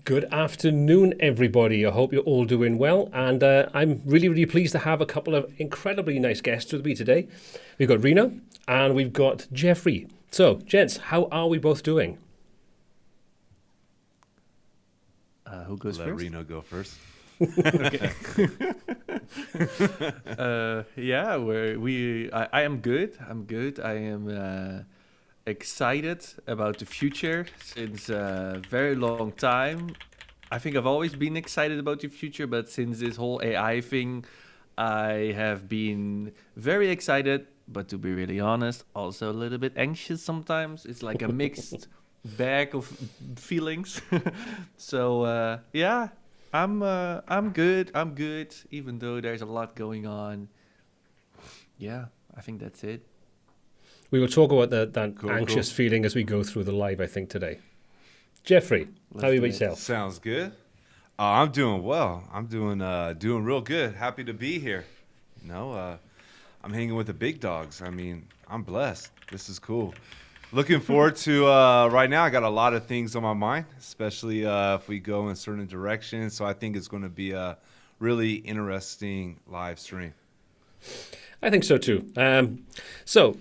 Good afternoon, everybody. I hope you're all doing well. And I'm really, really pleased to have a couple of incredibly nice guests with me today. We've got Rino and we've got Jeffrey. So, gents, how are we both doing? Who goes Let first? Reno go first. Okay. I am good. I'm good. I am excited about the future since a very long time. I think I've always been excited about the future, but since this whole AI thing, I have been very excited, but to be really honest, also a little bit anxious sometimes. It's like a mixed bag of feelings. So yeah, I'm good. I'm good, even though there's a lot going on. Yeah, I think that's it. We will talk about that Cool, anxious cool. feeling as we go through the live, I think, today. Jeffrey, how are you do it. yourself? Sounds good. I'm doing well. I'm doing real good. Happy to be here. I'm hanging with the big dogs. I mean, I'm blessed. This is cool. Looking forward to right now. I got a lot of things on my mind, especially if we go in certain directions. So I think it's going to be a really interesting live stream. I think so too. So,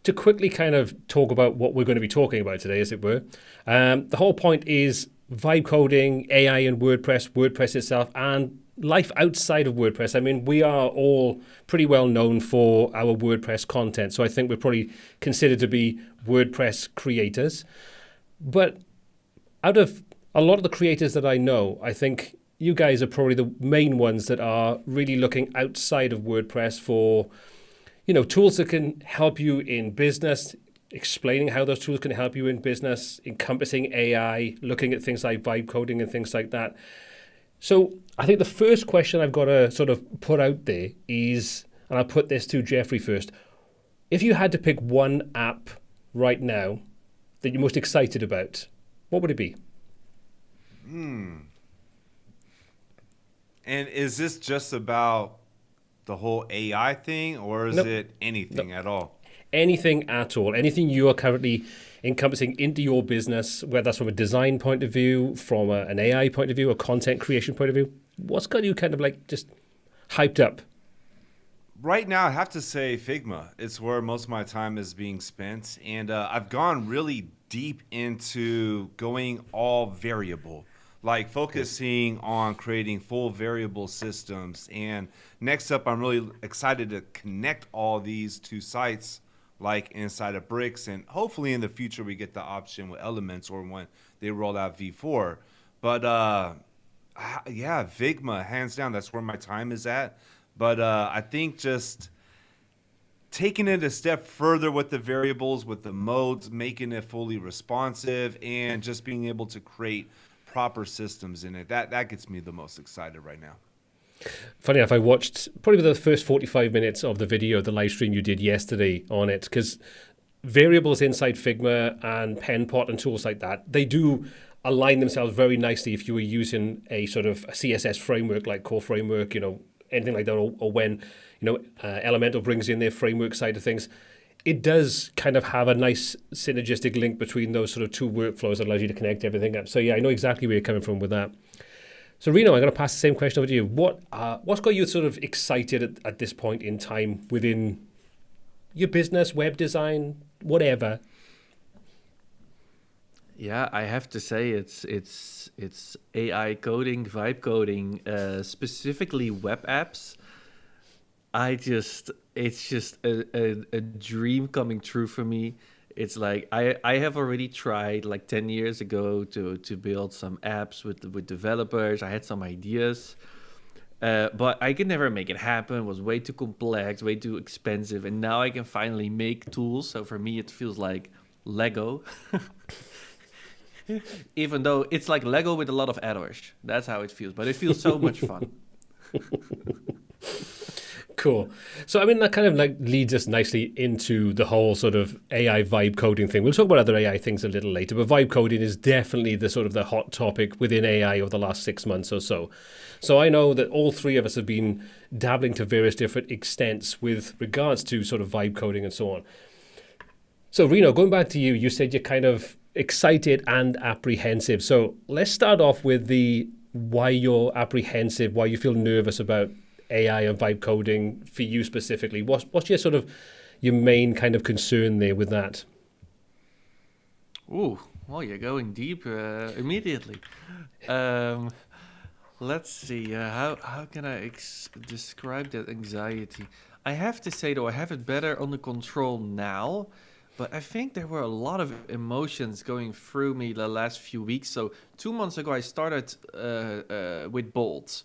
to quickly kind of talk about what we're going to be talking about today, as it were, the whole point is vibe coding, AI and WordPress, WordPress itself, and life outside of WordPress. I mean, we are all pretty well known for our WordPress content, so I think we're probably considered to be WordPress creators. But out of a lot of the creators that I know, I think you guys are probably the main ones that are really looking outside of WordPress for, tools that can help you in business, explaining how those tools can help you in business, encompassing AI, looking at things like vibe coding and things like that. So I think the first question I've got to sort of put out there is, and I'll put this to Jeffrey first, if you had to pick one app right now that you're most excited about, what would it be? And is this just about the whole AI thing, or is Nope. it anything at all? Anything at all, anything you are currently encompassing into your business, whether that's from a design point of view, from an AI point of view, a content creation point of view, what's got you kind of like just hyped up? Right now, I have to say Figma. It's where most of my time is being spent. And I've gone really deep into going all variable, like focusing on creating full variable systems. And next up, I'm really excited to connect all these two sites like inside of Bricks. And hopefully in the future, we get the option with Elements or when they roll out V4. But yeah, Figma, hands down, that's where my time is at. But I think just taking it a step further with the variables, with the modes, making it fully responsive, and just being able to create proper systems in it, that gets me the most excited right now. Funny enough, I watched probably the first 45 minutes of the video, the live stream you did yesterday on it, because variables inside Figma and PenPot and tools like that, they do align themselves very nicely if you were using a sort of a CSS framework like Core Framework, anything like that, or when, Elementor brings in their framework side of things. It does kind of have a nice synergistic link between those sort of two workflows that allows you to connect everything up. So yeah, I know exactly where you're coming from with that. So Rino, I'm going to pass the same question over to you. What's got you sort of excited at this point in time within your business, web design, whatever? Yeah, I have to say it's AI coding, vibe coding, specifically web apps. It's just a dream coming true for me. It's like I have already tried like 10 years ago to build some apps with developers. I had some ideas, but I could never make it happen. It was way too complex, way too expensive. And now I can finally make tools. So for me, it feels like Lego. Even though it's like Lego with a lot of adders. That's how it feels. But it feels so much fun. Cool. So, I mean, that kind of like leads us nicely into the whole sort of AI vibe coding thing. We'll talk about other AI things a little later, but vibe coding is definitely the sort of the hot topic within AI over the last 6 months or so. So I know that all three of us have been dabbling to various different extents with regards to sort of vibe coding and so on. So Rino, going back to you, you said you're kind of excited and apprehensive. So let's start off with the why you're apprehensive, why you feel nervous about AI and vibe coding for you specifically. What's your sort of your main kind of concern there with that? Ooh, well, you're going deep immediately. Um, let's see. How can I describe that anxiety? I have to say though, I have it better under control now. But I think there were a lot of emotions going through me the last few weeks. So 2 months ago, I started with Bolt.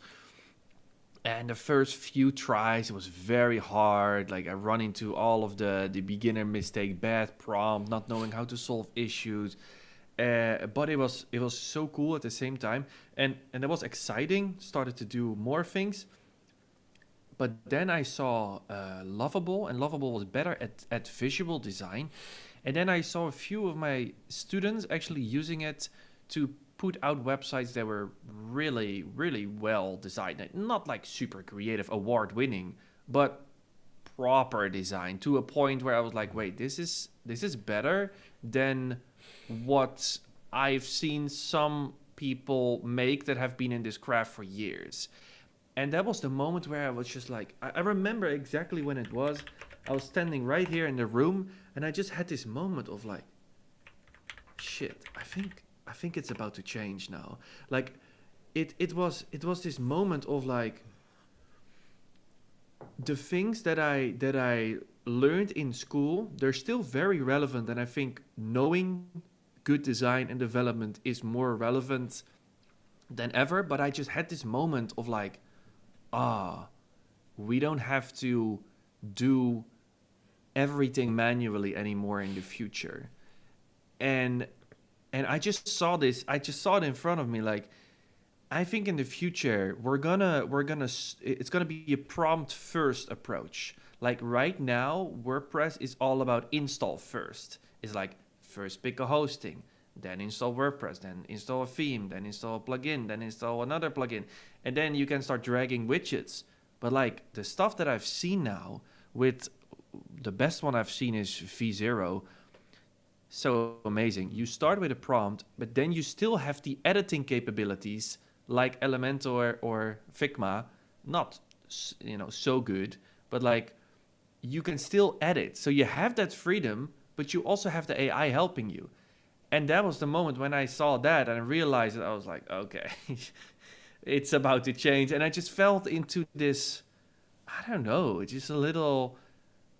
And the first few tries, it was very hard. Like I run into all of the beginner mistake, bad prompt, not knowing how to solve issues. But it was so cool at the same time. And it was exciting, started to do more things. But then I saw Lovable, and Lovable was better at visual design. And then I saw a few of my students actually using it to put out websites that were really, really well designed. Not like super creative, award-winning, but proper design to a point where I was like, wait, this is better than what I've seen some people make that have been in this craft for years. And that was the moment where I was just like, I remember exactly when it was. I was standing right here in the room, and I just had this moment of like, shit, I think it's about to change now. Like, it was this moment of like, the things that I learned in school, they're still very relevant, and I think knowing good design and development is more relevant than ever. But I just had this moment of like, we don't have to do everything manually anymore in the future. And I just saw this, I just saw it in front of me. Like, I think in the future, it's gonna be a prompt first approach. Like right now, WordPress is all about install first. It's like first pick a hosting, then install WordPress, then install a theme, then install a plugin, then install another plugin. And then you can start dragging widgets. But like the stuff that I've seen now, with the best one I've seen is V0. So amazing. You start with a prompt, but then you still have the editing capabilities like Elementor or Figma. Not, so good, but like you can still edit. So you have that freedom, but you also have the AI helping you. And that was the moment when I saw that and I realized that I was like, okay, it's about to change. And I just felt into this, I don't know, just a little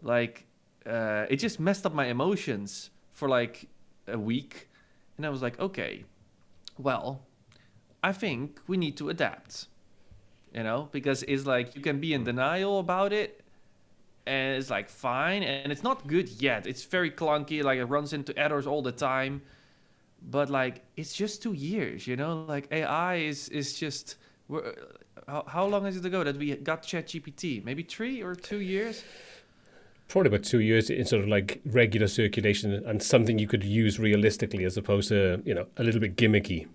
like, it just messed up my emotions for like a week. And I was like, okay, well, I think we need to adapt, because it's like you can be in denial about it. And it's like fine, and it's not good yet. It's very clunky, like it runs into errors all the time. But like it's just 2 years, Like AI is just. How long is it ago that we got ChatGPT? Maybe 3 or 2 years. Probably about 2 years in sort of like regular circulation and something you could use realistically as opposed to a little bit gimmicky.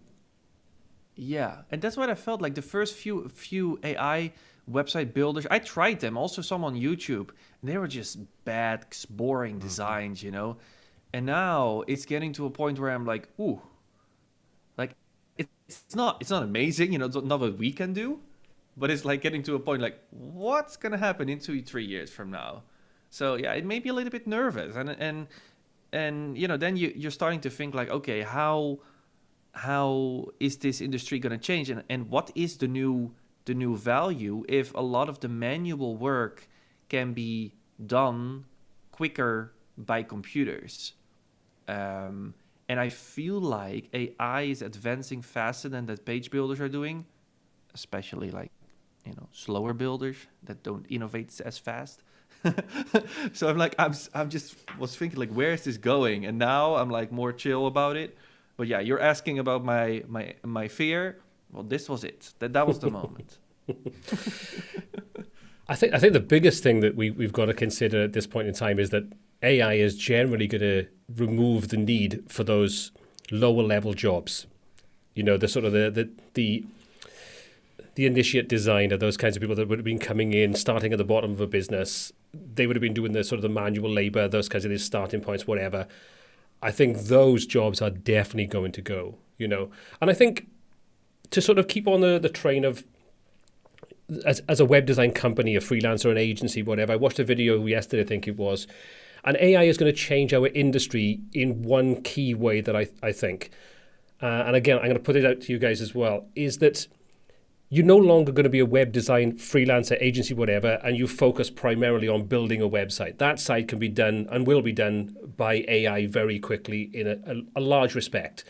Yeah, and that's what I felt like the first few AI website builders. I tried them, also some on YouTube, and they were just bad, boring designs, And now it's getting to a point where I'm like, ooh, like it's not amazing, it's not what we can do, but it's like getting to a point like, what's gonna happen in 2-3 years from now? So yeah, it may be a little bit nervous, and then you're starting to think like, okay, how is this industry gonna change, and what is the new value if a lot of the manual work can be done quicker by computers. And I feel like AI is advancing faster than that page builders are doing, especially like, slower builders that don't innovate as fast. So I'm like, I'm just was thinking like, where is this going? And now I'm like more chill about it. But yeah, you're asking about my fear. Well, this was it. That was the moment. I think the biggest thing that we've got to consider at this point in time is that AI is generally going to remove the need for those lower level jobs. The sort of the initiate designer, those kinds of people that would have been coming in, starting at the bottom of a business. They would have been doing the sort of the manual labor, those kinds of these starting points, whatever. I think those jobs are definitely going to go, And I think to sort of keep on the train of, as a web design company, a freelancer, an agency, whatever, I watched a video yesterday, I think it was, and AI is going to change our industry in one key way that I think. And again, I'm going to put it out to you guys as well, is that you're no longer going to be a web design freelancer, agency, whatever, and you focus primarily on building a website. That side can be done and will be done by AI very quickly in a large respect.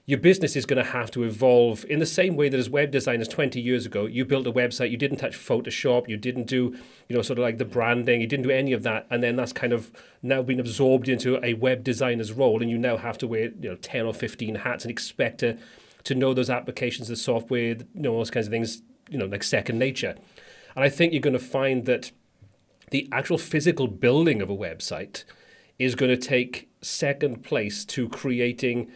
Your business is going to have to evolve in the same way that as web designers 20 years ago, you built a website, you didn't touch Photoshop, you didn't do, sort of like the branding, you didn't do any of that. And then that's kind of now been absorbed into a web designer's role. And you now have to wear, 10 or 15 hats and expect to know those applications, the software, those kinds of things, like second nature. And I think you're going to find that the actual physical building of a website is going to take second place to creating,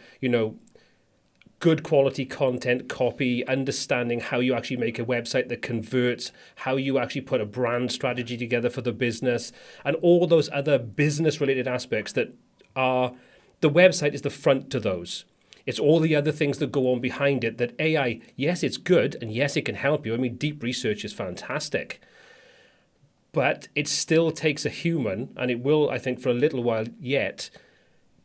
good quality content, copy, understanding how you actually make a website that converts, how you actually put a brand strategy together for the business, and all those other business-related aspects that are, the website is the front to those. It's all the other things that go on behind it that AI, yes, it's good, and yes, it can help you. I mean, deep research is fantastic. But it still takes a human, and it will, I think, for a little while yet,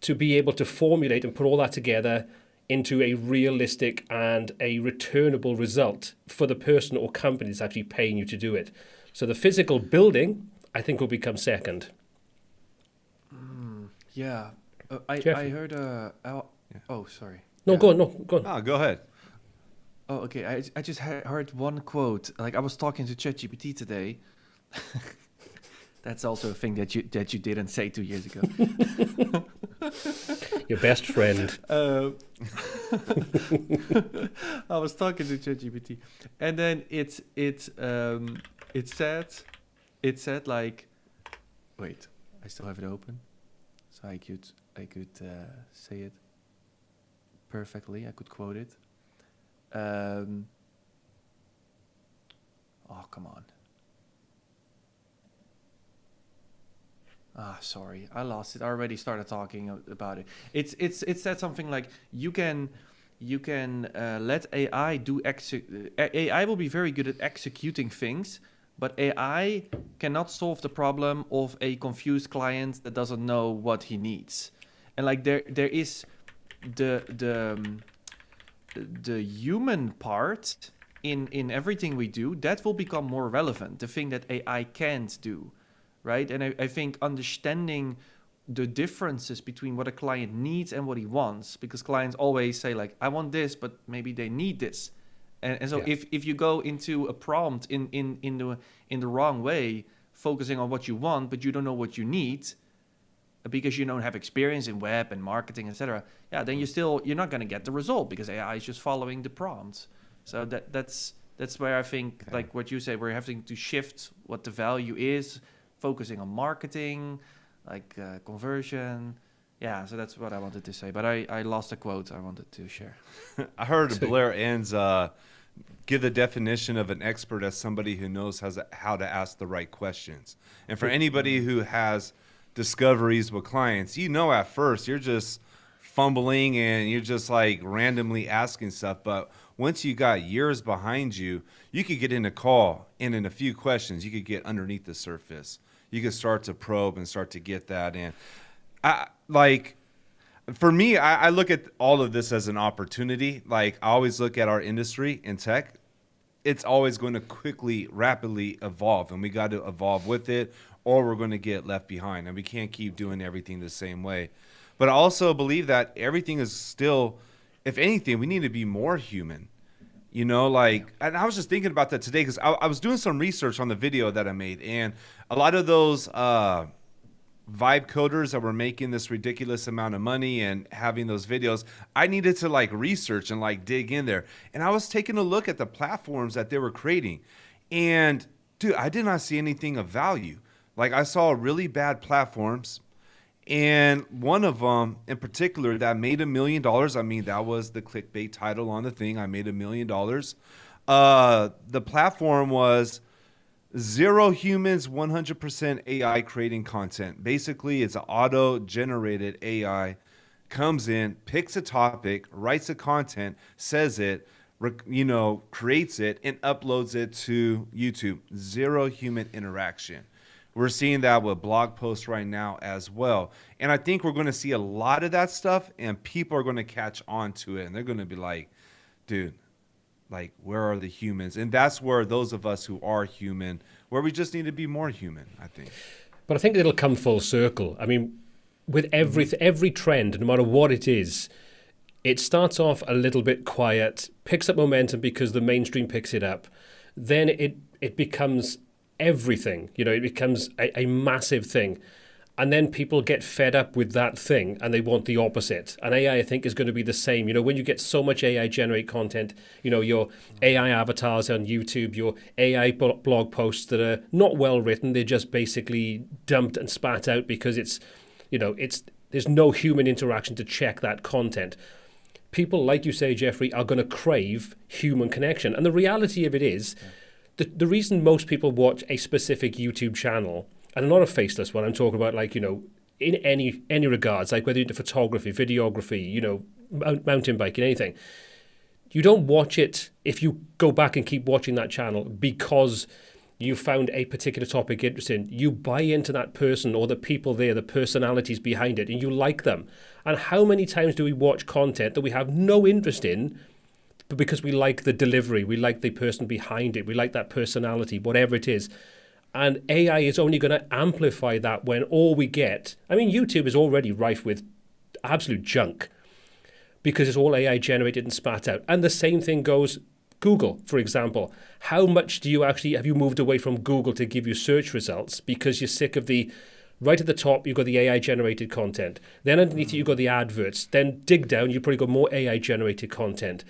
to be able to formulate and put all that together into a realistic and a returnable result for the person or company that's actually paying you to do it. So the physical building, I think, will become second. Yeah. I heard... Oh, sorry. No, Yeah. go on. No, go ahead. Oh, okay. I just heard one quote. Like, I was talking to ChatGPT today. That's also a thing that you didn't say 2 years ago. Your best friend. I was talking to ChatGPT, and then it said like, wait, I still have it open, so I could say it perfectly. I could quote it. Oh, come on. Sorry, I lost it. I already started talking about it. It said something like you can let AI do AI will be very good at executing things, but AI cannot solve the problem of a confused client that doesn't know what he needs. And like there is the human part in everything we do that will become more relevant. The thing that AI can't do. Right? And I think understanding the differences between what a client needs and what he wants, because clients always say like, I want this, but maybe they need this. And so if you go into a prompt in the wrong way, focusing on what you want, but you don't know what you need because you don't have experience in web and marketing, etc. Yeah, then you're not going to get the result because AI is just following the prompts. So that's where I think like what you say, we're having to shift what the value is, focusing on marketing, like conversion. Yeah, so that's what I wanted to say. But I lost a quote I wanted to share. I heard Blair Enns give the definition of an expert as somebody who knows how to ask the right questions. And for anybody who has discoveries with clients, at first you're just fumbling and you're just like randomly asking stuff. But once you got years behind you, you could get in a call and in a few questions, you could get underneath the surface. You could start to probe and start to get that in. For me, I look at all of this as an opportunity. Like I always look at our industry in tech. It's always going to quickly, rapidly evolve, and we got to evolve with it, or we're going to get left behind, and we can't keep doing everything the same way. But I also believe that everything is still, if anything, we need to be more human. And I was just thinking about that today because I was doing some research on the video that I made, and a lot of those vibe coders that were making this ridiculous amount of money and having those videos, I needed to research and dig in there. And I was taking a look at the platforms that they were creating, and dude, I did not see anything of value. I saw really bad platforms. And one of them in particular that made $1 million, I mean, that was the clickbait title on the thing. I made $1 million. The platform was Zero humans, 100% AI creating content. Basically, it's an auto-generated AI, comes in, picks a topic, writes a content, says it, creates it, and uploads it to YouTube. Zero human interaction. We're seeing that with blog posts right now as well. And I think we're going to see a lot of that stuff, and people are going to catch on to it. And they're going to be like, dude, like, where are the humans? And that's where those of us who are human, where we just need to be more human, I think. But I think it'll come full circle. I mean, with every trend, no matter what it is, it starts off a little bit quiet, picks up momentum because the mainstream picks it up. Then it becomes everything. It becomes a massive thing. And then people get fed up with that thing and they want the opposite. And AI, I think, is going to be the same. When you get so much AI generate content, your AI avatars on YouTube, your AI blog posts that are not well written, they're just basically dumped and spat out because there's no human interaction to check that content. People, like you say, Jeffrey, are going to crave human connection. And the reality of it is, the reason most people watch a specific YouTube channel, and not a faceless one, I'm talking about in any regards, like whether you're into photography, videography, mountain biking, anything. You don't watch it if you go back and keep watching that channel because you found a particular topic interesting. You buy into that person or the people there, the personalities behind it, and you like them. And how many times do we watch content that we have no interest in, but because we like the delivery, we like the person behind it, we like that personality, whatever it is. And AI is only going to amplify that when all we get... I mean, YouTube is already rife with absolute junk because it's all AI generated and spat out. And the same thing goes Google, for example. How much have you moved away from Google to give you search results because you're sick of right at the top, you've got the AI generated content. Then underneath you've got the adverts. Then dig down, you've probably got more AI generated content.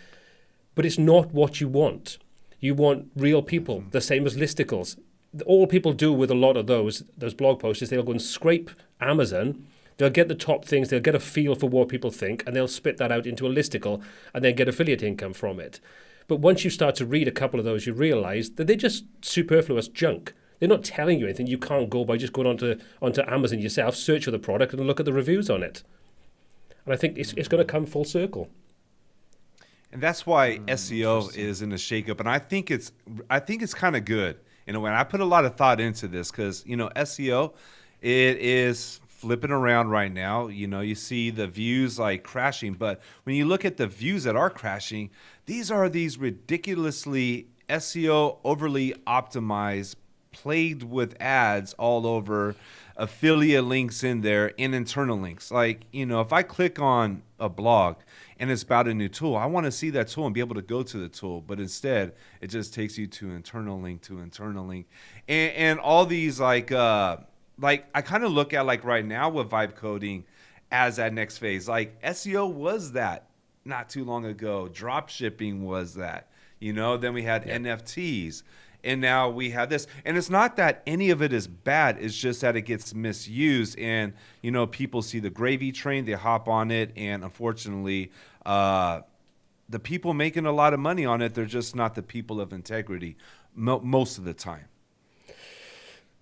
But it's not what you want. You want real people, the same as listicles. All people do with a lot of those blog posts is they'll go and scrape Amazon, they'll get the top things, they'll get a feel for what people think, and they'll spit that out into a listicle and then get affiliate income from it. But once you start to read a couple of those, you realize that they're just superfluous junk. They're not telling you anything. You can't go by just going onto Amazon yourself, search for the product and look at the reviews on it. And I think it's going to come full circle. And that's why SEO is in a shakeup. And I think it's kind of good. When I put a lot of thought into this because, SEO, it is flipping around right now. You see the views like crashing. But when you look at the views that are crashing, these are these ridiculously SEO overly optimized, plagued with ads all over, affiliate links in there, and internal links. Like, if I click on a blog and it's about a new tool, I want to see that tool and be able to go to the tool. But instead, it just takes you to internal link, and all these like I kind of look at like right now with vibe coding as that next phase. Like SEO was that not too long ago. Dropshipping was that. Then we had NFTs. And now we have this. And it's not that any of it is bad. It's just that it gets misused. And, people see the gravy train. They hop on it. And unfortunately, the people making a lot of money on it, they're just not the people of integrity most of the time.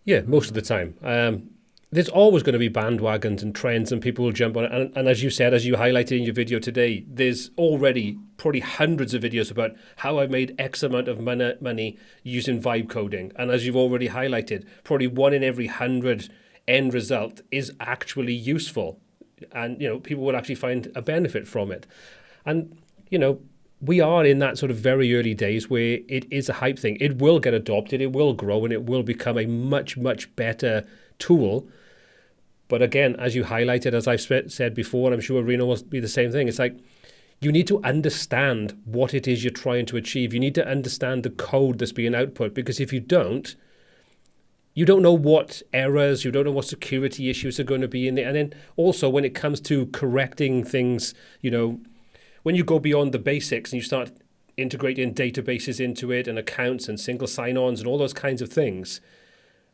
Yeah, most of the time. There's always going to be bandwagons and trends and people will jump on it. And as you said, as you highlighted in your video today, there's already probably hundreds of videos about how I made X amount of money using vibe coding. And as you've already highlighted, probably 1 in every 100 end result is actually useful. And, people will actually find a benefit from it. And, we are in that sort of very early days where it is a hype thing. It will get adopted, it will grow, and it will become a much, much better tool. But again, as you highlighted, as I've said before, and I'm sure Rino will be the same thing, it's like you need to understand what it is you're trying to achieve. You need to understand the code that's being output, because if you don't know what errors, you don't know what security issues are going to be in there. And then also when it comes to correcting things, when you go beyond the basics and you start integrating databases into it and accounts and single sign-ons and all those kinds of things,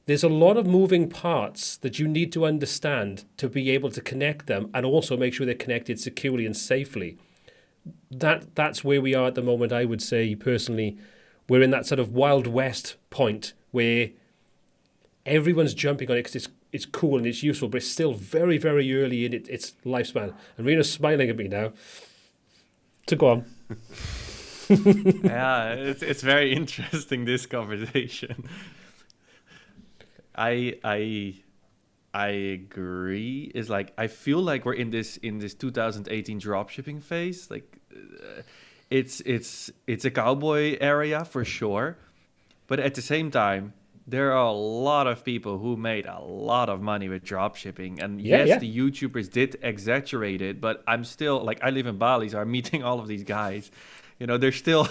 there's a lot of moving parts that you need to understand to be able to connect them and also make sure they're connected securely and safely. That's where we are at the moment, I would say personally. We're in that sort of Wild West point where everyone's jumping on it because it's cool and it's useful, but it's still very, very early in its lifespan. And Reno's smiling at me now. So go on. Yeah, it's very interesting, this conversation. I agree. It's like I feel like we're in this 2018 dropshipping phase. Like it's a cowboy area for sure, but at the same time, there are a lot of people who made a lot of money with dropshipping. And yes, the YouTubers did exaggerate it, but I'm still like, I live in Bali, so I'm meeting all of these guys. You know, there's still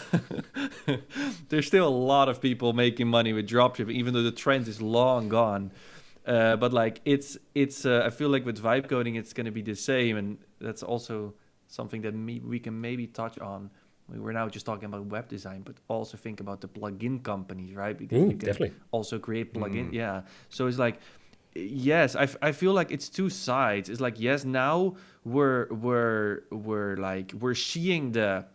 there's still a lot of people making money with dropshipping, even though the trend is long gone. But like it's I feel like with vibe coding, it's going to be the same, and that's also something that we can maybe touch on. We were now just talking about web design, but also think about the plugin companies, right? Because you can definitely also create plugin. Yeah. So it's like, yes, I feel like it's two sides. It's like, yes, now we're seeing the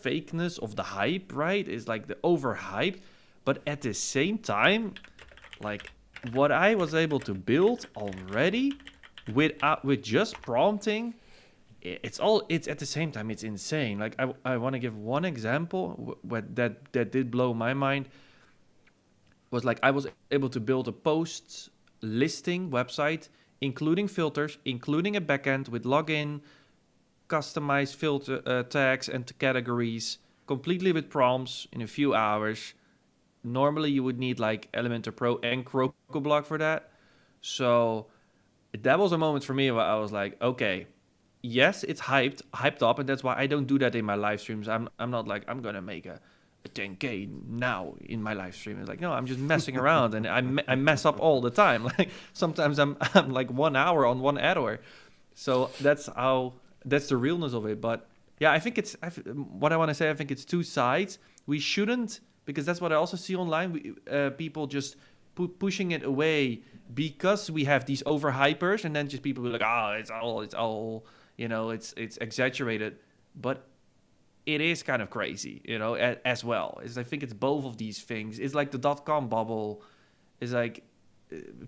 fakeness of the hype, right? It's like the overhyped, but at the same time, like what I was able to build already with just prompting, it's at the same time, it's insane. Like I want to give one example that did blow my mind. Was like I was able to build a post listing website, including filters, including a backend with login, customized filter tags and categories, completely with prompts in a few hours. Normally you would need like Elementor Pro and CrocoBlock for that. So that was a moment for me where I was like, okay, yes, it's hyped up, and that's why I don't do that in my live streams. I'm not like I'm gonna make a 10K now in my live stream. It's like, no, I'm just messing around, and I mess up all the time. Like sometimes I'm like 1 hour on one AdWord. So that's the realness of it. But yeah, I think what I want to say. I think it's two sides. We shouldn't, because that's what I also see online. People just pushing it away because we have these overhypers, and then just people be like, it's all. You know, it's exaggerated, but it is kind of crazy, you know, as well. I think it's both of these things. It's like the .com bubble. It's like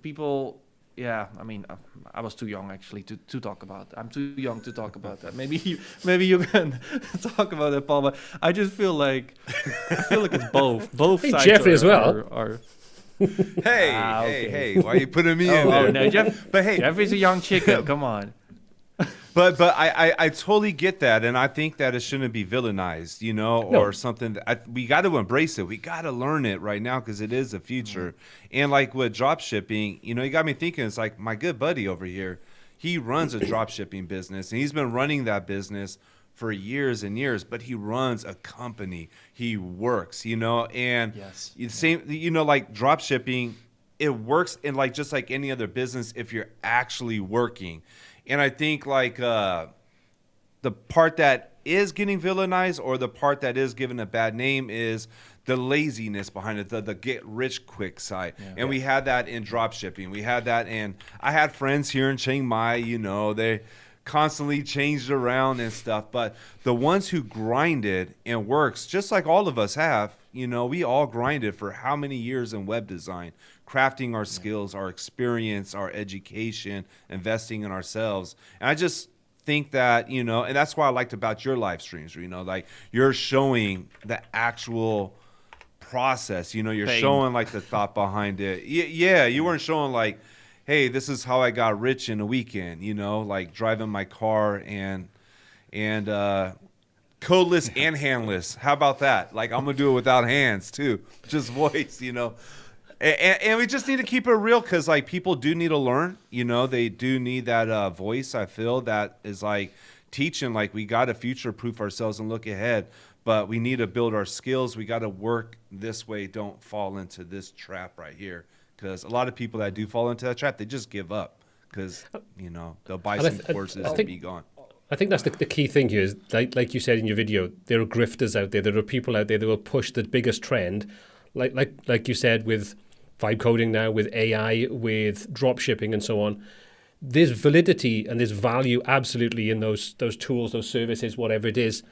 people, yeah, I mean, I was too young actually to talk about that. I'm too young to talk about that. Maybe you can talk about that, Paul, but I just feel like it's both. Both sides Jeffrey as well. Are Hey, why are you putting me in there? Oh, no, Jeffrey's a young chicken, come on. But I totally get that, and I think that it shouldn't be villainized, you know, or something. We got to embrace it. We got to learn it right now because it is the future. Mm-hmm. And like with drop shipping, you know, you got me thinking. It's like my good buddy over here. He runs a drop shipping business, and he's been running that business for years and years. But he runs a company. He works, you know, and same, you know, like drop shipping, it works in like just like any other business if you're actually working. And I think like the part that is getting villainized, or the part that is given a bad name, is the laziness behind it, the get rich quick side. Yeah. And we had that in drop shipping. We had that I had friends here in Chiang Mai, you know, they constantly changed around and stuff. But the ones who grinded and works, just like all of us have, you know, we all grinded for how many years in web design, crafting our skills, our experience, our education, investing in ourselves. And I just think that, you know, and that's what I liked about your live streams, you know, like you're showing the actual process, you know, you're showing like the thought behind it. Yeah, you weren't showing like, hey, this is how I got rich in a weekend, you know, like driving my car and codeless and handless. How about that? Like I'm going to do it without hands too, just voice, you know. And we just need to keep it real, because like people do need to learn, you know, they do need that voice. I feel that is like teaching, like we got to future proof ourselves and look ahead, but we need to build our skills. We got to work this way. Don't fall into this trap right here, because a lot of people that do fall into that trap, they just give up because, you know, they'll buy some courses and be gone. I think that's the key thing here is, like you said in your video, there are grifters out there. There are people out there that will push the biggest trend, like you said with vibe coding now, with AI, with drop shipping and so on. There's validity and there's value absolutely in those tools, those services, whatever it is.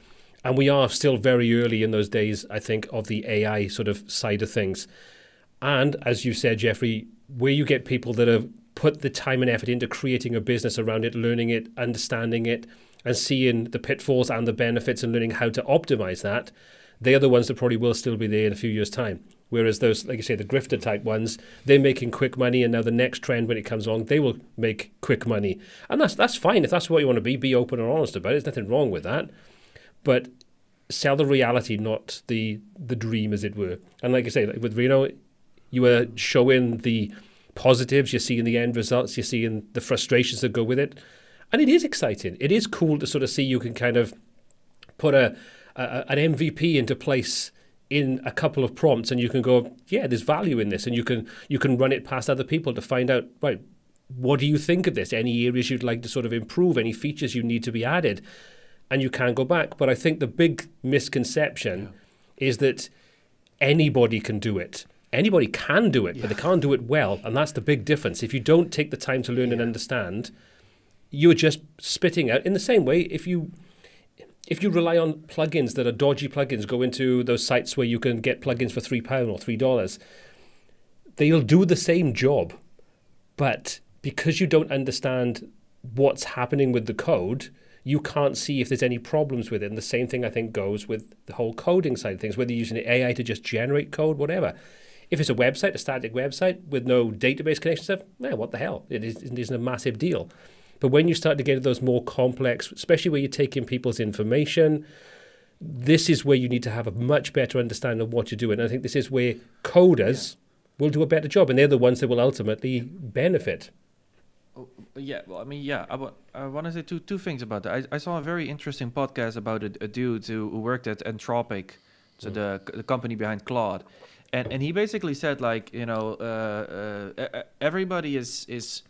And we are still very early in those days, I think, of the AI sort of side of things. And as you said, Jeffrey, where you get people that have put the time and effort into creating a business around it, learning it, understanding it, and seeing the pitfalls and the benefits and learning how to optimize that, they are the ones that probably will still be there in a few years' time. Whereas those, like you say, the grifter type ones, they're making quick money, and now the next trend when it comes along, they will make quick money. And that's fine. If that's what you want to be open and honest about it. There's nothing wrong with that. But sell the reality, not the dream, as it were. And like I say, with Rino, you are showing the positives, you're seeing the end results, you're seeing the frustrations that go with it. And it is exciting. It is cool to sort of see you can kind of put an MVP into place in a couple of prompts, and you can go, yeah, there's value in this, and you can run it past other people to find out, right, what do you think of this? Any areas you'd like to sort of improve, any features you need to be added, and you can go back. But I think the big misconception is that anybody can do it. Anybody can do it, but they can't do it well, and that's the big difference. If you don't take the time to learn and understand, you're just spitting out. In the same way, if you rely on plugins that are dodgy plugins, go into those sites where you can get plugins for £3 or $3, they'll do the same job. But because you don't understand what's happening with the code, you can't see if there's any problems with it. And the same thing, I think, goes with the whole coding side of things, whether you're using AI to just generate code, whatever. If it's a website, a static website with no database connection stuff, what the hell? It isn't a massive deal. But when you start to get to those more complex, especially where you're taking people's information, this is where you need to have a much better understanding of what you're doing. And I think this is where coders will do a better job, and they're the ones that will ultimately benefit. Yeah, well, I mean, yeah, I want to say two things about that. I saw a very interesting podcast about a dude who worked at Anthropic, so the company behind Claude. And he basically said, like, you know, everybody is,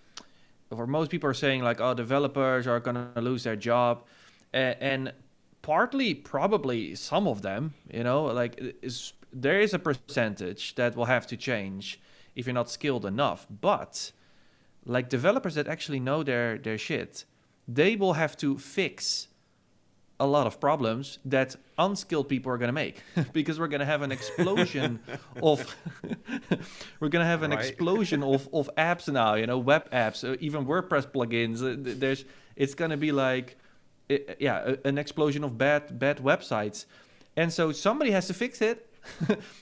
or most people are saying, like, oh, developers are going to lose their job. And partly, probably some of them, you know, like, there is a percentage that will have to change if you're not skilled enough. But, like, developers that actually know their shit, they will have to fix a lot of problems that unskilled people are going to make, because we're going to have an explosion of explosion of apps now, you know, web apps, even WordPress plugins. It's going to be like, an explosion of bad websites, and so somebody has to fix it.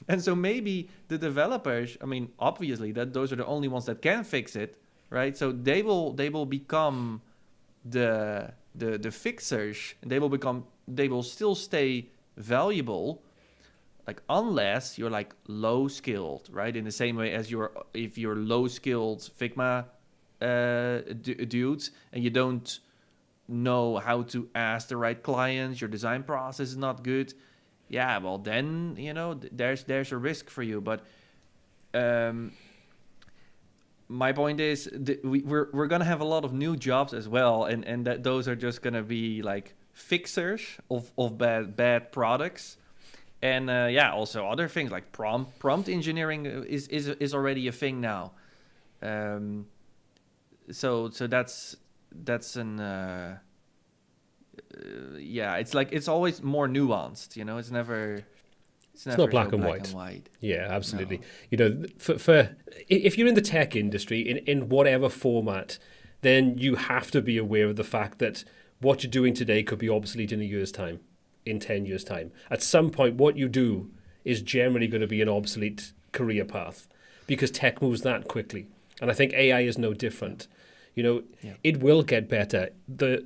And so maybe the developers, I mean, obviously that those are the only ones that can fix it, right? So they will become the fixers, and they will still stay valuable, like, unless you're like low skilled, right? In the same way as if you're low skilled Figma dudes, and you don't know how to ask the right clients, your design process is not good, well, then, you know, there's a risk for you. But my point is, we're gonna have a lot of new jobs as well, and that those are just gonna be like fixers of bad products, and also other things like prompt engineering is already a thing now. So that's an it's like, it's always more nuanced, you know. It's never. It's not black and white. Yeah, absolutely. No. You know, for if you're in the tech industry in whatever format, then you have to be aware of the fact that what you're doing today could be obsolete in a year's time, in 10 years' time. At some point, what you do is generally going to be an obsolete career path, because tech moves that quickly. And I think AI is no different. You know, It will get better. But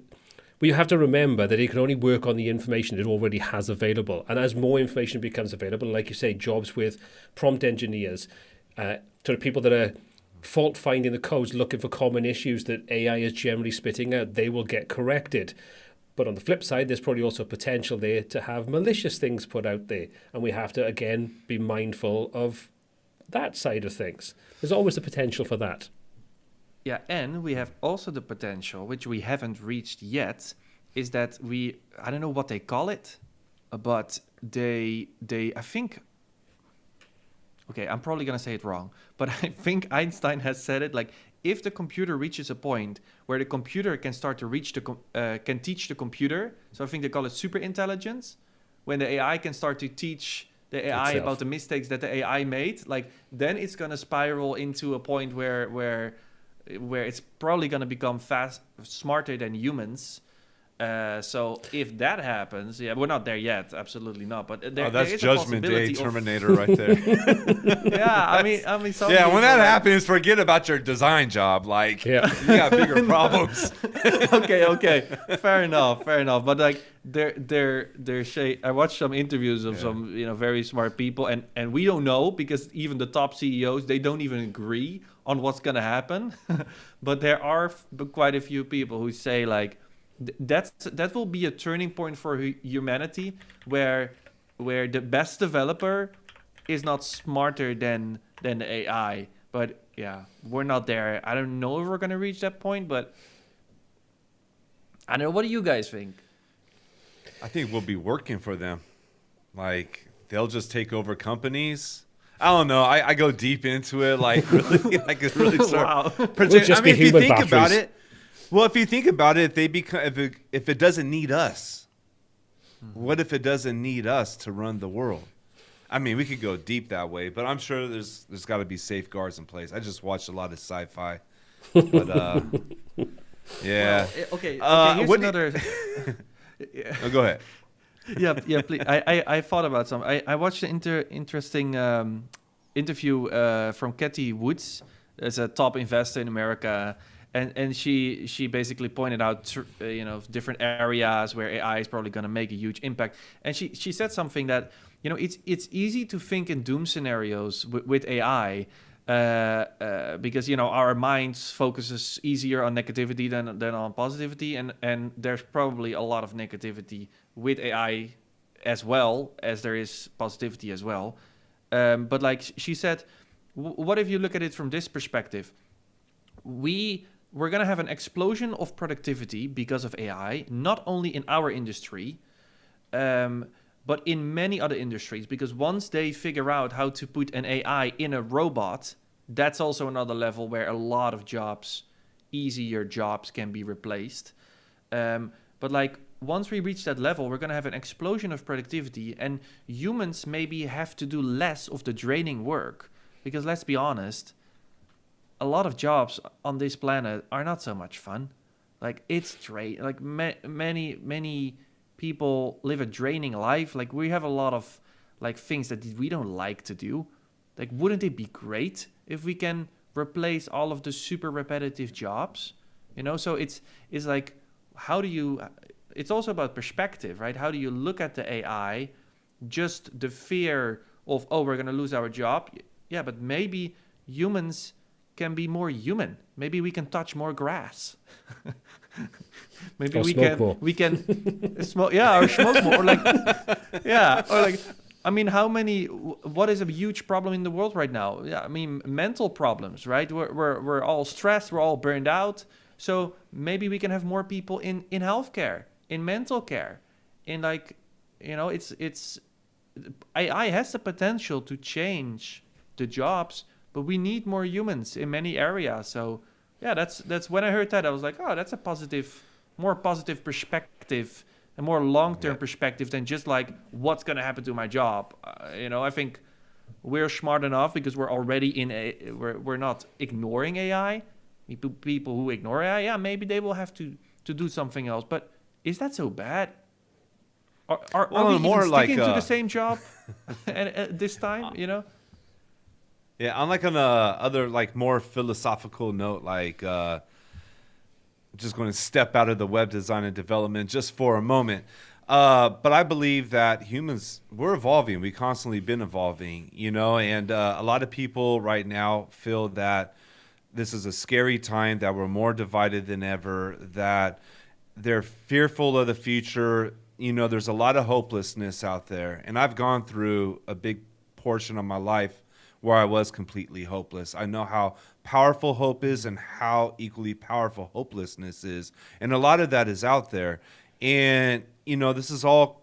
you have to remember that it can only work on the information it already has available. And as more information becomes available, like you say, jobs with prompt engineers, sort of people that are fault finding the codes, looking for common issues that AI is generally spitting out, they will get corrected. But on the flip side, there's probably also potential there to have malicious things put out there. And we have to, again, be mindful of that side of things. There's always the potential for that. Yeah, and we have also the potential, which we haven't reached yet, is that I don't know what they call it, but I think, okay, I'm probably going to say it wrong, but I think Einstein has said it, like, if the computer reaches a point where the computer can start to can teach the computer, so I think they call it super intelligence, when the AI can start to teach the AI, Itself. about the mistakes that the AI made, like then it's gonna spiral into a point where it's probably gonna become smarter than humans. So if that happens, yeah, we're not there yet, absolutely not. But there That's is Judgment a Day possibility Terminator right there. Yeah, I mean, some Yeah, people when that like- happens, forget about your design job. Like, Yeah. you got bigger problems. okay, fair enough. But like, I watched some interviews of some very smart people, and we don't know because even the top CEOs, they don't even agree on what's gonna happen. But there are quite a few people who say like that will be a turning point for humanity, where the best developer is not smarter than the AI. But yeah, we're not there. I don't know if we're gonna reach that point, but I don't know. What do you guys think? I think we'll be working for them. Like, they'll just take over companies. I don't know. I go deep into it. Like, really, I could really start. Wow. We'll just be if you human think about batteries. it, well, if you think about it, they become if it doesn't need us, what if it doesn't need us to run the world? I mean, we could go deep that way, but I'm sure there's got to be safeguards in place. I just watched a lot of sci-fi, but yeah. Well, okay. Here's what do you- another. Oh, go ahead. yeah. Please. I thought about some. I watched an interesting interview from Katie Woods, as a top investor in America, and she basically pointed out different areas where AI is probably going to make a huge impact. And she said something that it's easy to think in doom scenarios with AI. Because our minds focuses easier on negativity than on positivity, and there's probably a lot of negativity with AI as well as there is positivity as well. But like she said, what if you look at it from this perspective? We're gonna have an explosion of productivity because of AI, not only in our industry, but in many other industries, because once they figure out how to put an AI in a robot, that's also another level where a lot of easier jobs can be replaced. But like once we reach that level, we're going to have an explosion of productivity, and humans maybe have to do less of the draining work, because let's be honest, a lot of jobs on this planet are not so much fun. Like it's like many people live a draining life. Like we have a lot of like things that we don't like to do. Like, wouldn't it be great if we can replace all of the super repetitive jobs? So it's like, it's also about perspective, right? How do you look at the AI? Just the fear of, we're going to lose our job. Yeah, but maybe humans can be more human. Maybe we can touch more grass. Maybe Or smoke more. we can smoke, or smoke more, or like, or like, I mean, what is a huge problem in the world right now? Yeah, I mean, mental problems, right? We're all stressed, we're all burned out. So maybe we can have more people in healthcare, in mental care, in like, it's AI has the potential to change the jobs, but we need more humans in many areas. So yeah, that's when I heard that, I was like, that's a more positive perspective, a more long-term perspective than just like what's going to happen to my job. I think we're smart enough because we're already we're not ignoring AI. People who ignore AI, yeah, maybe they will have to do something else. But is that so bad? Are we more even like, sticking to the same job and this time? Yeah, on like on a other like more philosophical note, like just going to step out of the web design and development just for a moment. But I believe that humans, we're evolving. We constantly been evolving, and a lot of people right now feel that this is a scary time, that we're more divided than ever, that they're fearful of the future. There's a lot of hopelessness out there. And I've gone through a big portion of my life where I was completely hopeless. I know how powerful hope is and how equally powerful hopelessness is. And a lot of that is out there. And, this is all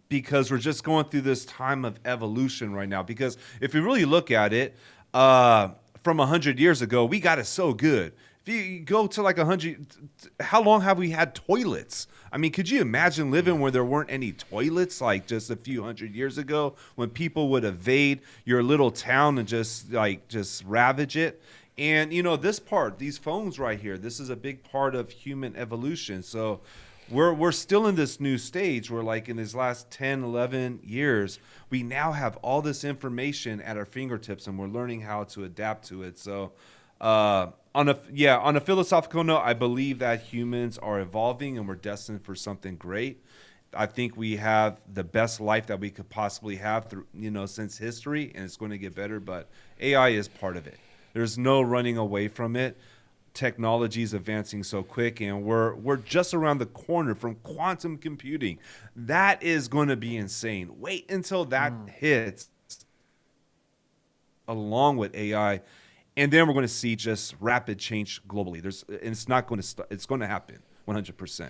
because we're just going through this time of evolution right now. Because if you really look at it, from 100 years ago, we got it so good. If you go to like 100, how long have we had toilets? I mean, could you imagine living where there weren't any toilets like just a few hundred years ago when people would invade your little town and just ravage it? And, these phones right here, this is a big part of human evolution. So we're still in this new stage where like in these last 10, 11 years, we now have all this information at our fingertips and we're learning how to adapt to it. So on a philosophical note, I believe that humans are evolving and we're destined for something great. I think we have the best life that we could possibly have through, since history, and it's going to get better, but AI is part of it. There's no running away from it. Technology is advancing so quick, and we're just around the corner from quantum computing. That is going to be insane. Wait until that hits along with AI, and then we're going to see just rapid change globally. It's not going to it's going to happen 100%.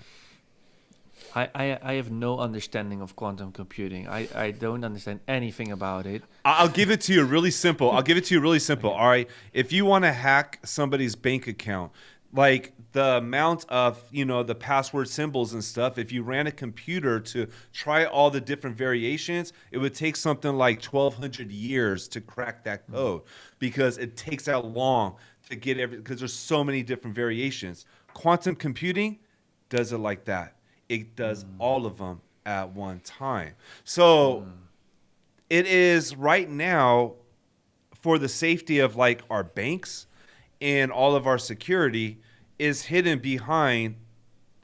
I have no understanding of quantum computing. I don't understand anything about it. I'll give it to you really simple. All right. If you want to hack somebody's bank account, like the amount of, the password symbols and stuff, if you ran a computer to try all the different variations, it would take something like 1,200 years to crack that code because it takes that long to get because there's so many different variations. Quantum computing does it like that. It does all of them at one time. So it is right now for the safety of like our banks and all of our security is hidden behind,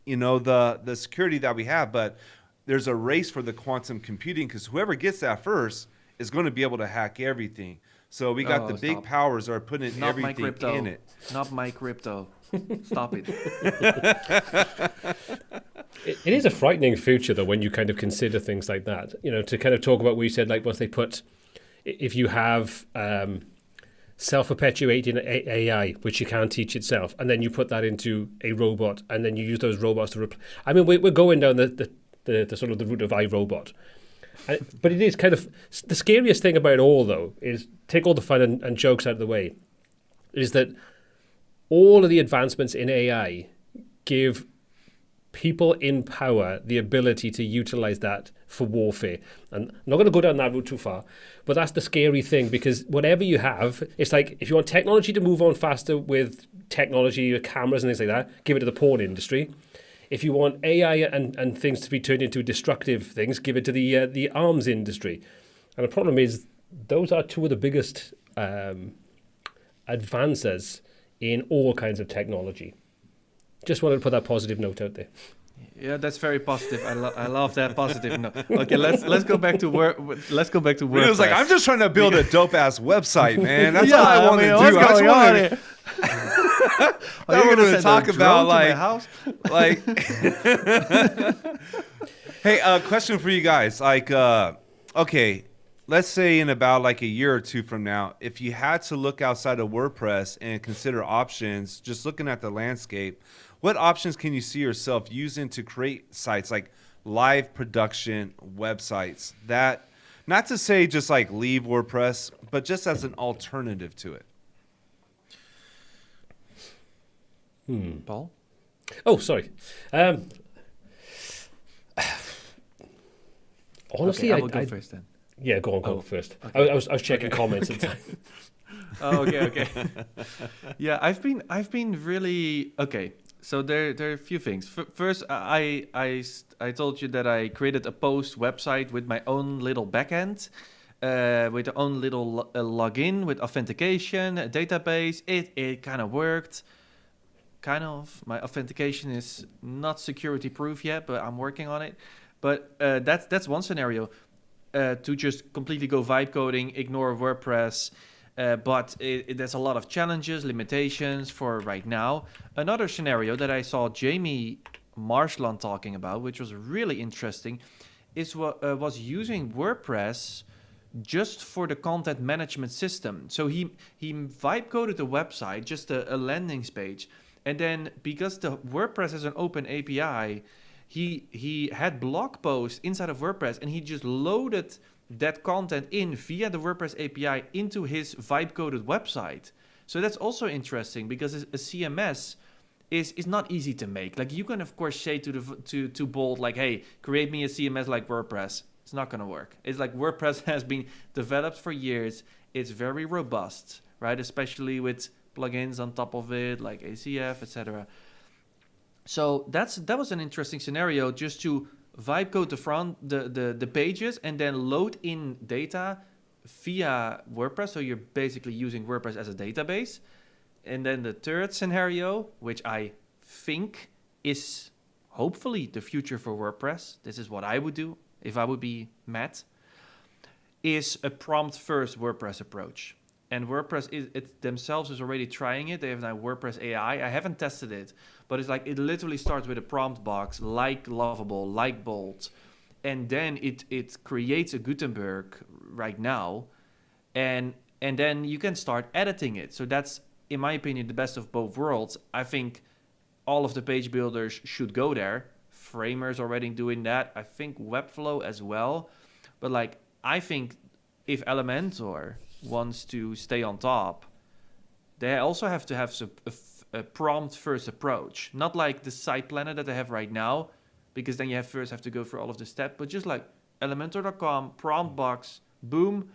the security that we have. But there's a race for the quantum computing because whoever gets that first is going to be able to hack everything. So we got the big powers are putting everything in it. Not my crypto. Stop it. It is a frightening future, though, when you kind of consider things like that. To kind of talk about what you said, like once they put, if you have self-perpetuating AI, which you can't teach itself, and then you put that into a robot, and then you use those robots to I mean, we're going down the sort of the route of iRobot. But it is kind of the scariest thing about it all, though, is take all the fun and jokes out of the way, is that all of the advancements in AI give people in power the ability to utilize that for warfare. And I'm not going to go down that route too far, but that's the scary thing, because whatever you have, it's like if you want technology to move on faster with technology, cameras and things like that, give it to the porn industry. If you want AI and things to be turned into destructive things, give it to the arms industry. And the problem is those are two of the biggest advances in all kinds of technology. Just wanted to put that positive note out there. Yeah, that's very positive. I love that positive note. Okay, let's go back to Let's go back to WordPress. It was like, I'm just trying to build a dope ass website, man. That's all I want to do. I just want to. We're going to talk about Hey, question for you guys. Okay, let's say in about like a year or two from now, if you had to look outside of WordPress and consider options, just looking at the landscape, what options can you see yourself using to create sites like live production websites that, not to say just like leave WordPress, but just as an alternative to it? Paul? Oh, sorry. Honestly, okay, I will go first then. Yeah, go first. Okay. I was checking comments at the time. Oh, okay. Yeah, I've been really okay. So there are a few things. First, I told you that I created a post website with my own little backend, with my own little login with authentication, a database. It kind of worked. Kind of. My authentication is not security proof yet, but I'm working on it. But that's one scenario. To just completely go vibe coding, ignore WordPress. But there's a lot of challenges, limitations for right now. Another scenario that I saw Jamie Marshland talking about, which was really interesting, is was using WordPress just for the content management system. So he vibe coded the website, just a landing page, and then because the WordPress has an open API, he had blog posts inside of WordPress, and he just loaded that content in via the WordPress API into his vibe coded website. So that's also interesting because a CMS is not easy to make. Like you can of course say to Bolt like, hey, create me a CMS like WordPress. It's not gonna work. It's like WordPress has been developed for years. It's very robust, right? Especially with plugins on top of it, like ACF, etc. So that was an interesting scenario, just to vibe code the pages and then load in data via WordPress. So you're basically using WordPress as a database. And then the third scenario, which I think is hopefully the future for WordPress, this is what I would do if I would be Matt, is a prompt first WordPress approach. And WordPress themselves is already trying it. They have now WordPress AI. I haven't tested it, but it's like it literally starts with a prompt box, like Lovable, like Bolt, and then it creates a Gutenberg right now, and then you can start editing it. So that's, in my opinion, the best of both worlds. I think all of the page builders should go there. Framer's already doing that. I think Webflow as well. But like, I think if Elementor wants to stay on top, they also have to have a prompt first approach. Not like the site planner that they have right now, because then you have to go through all of the steps, but just like Elementor.com, prompt box, boom,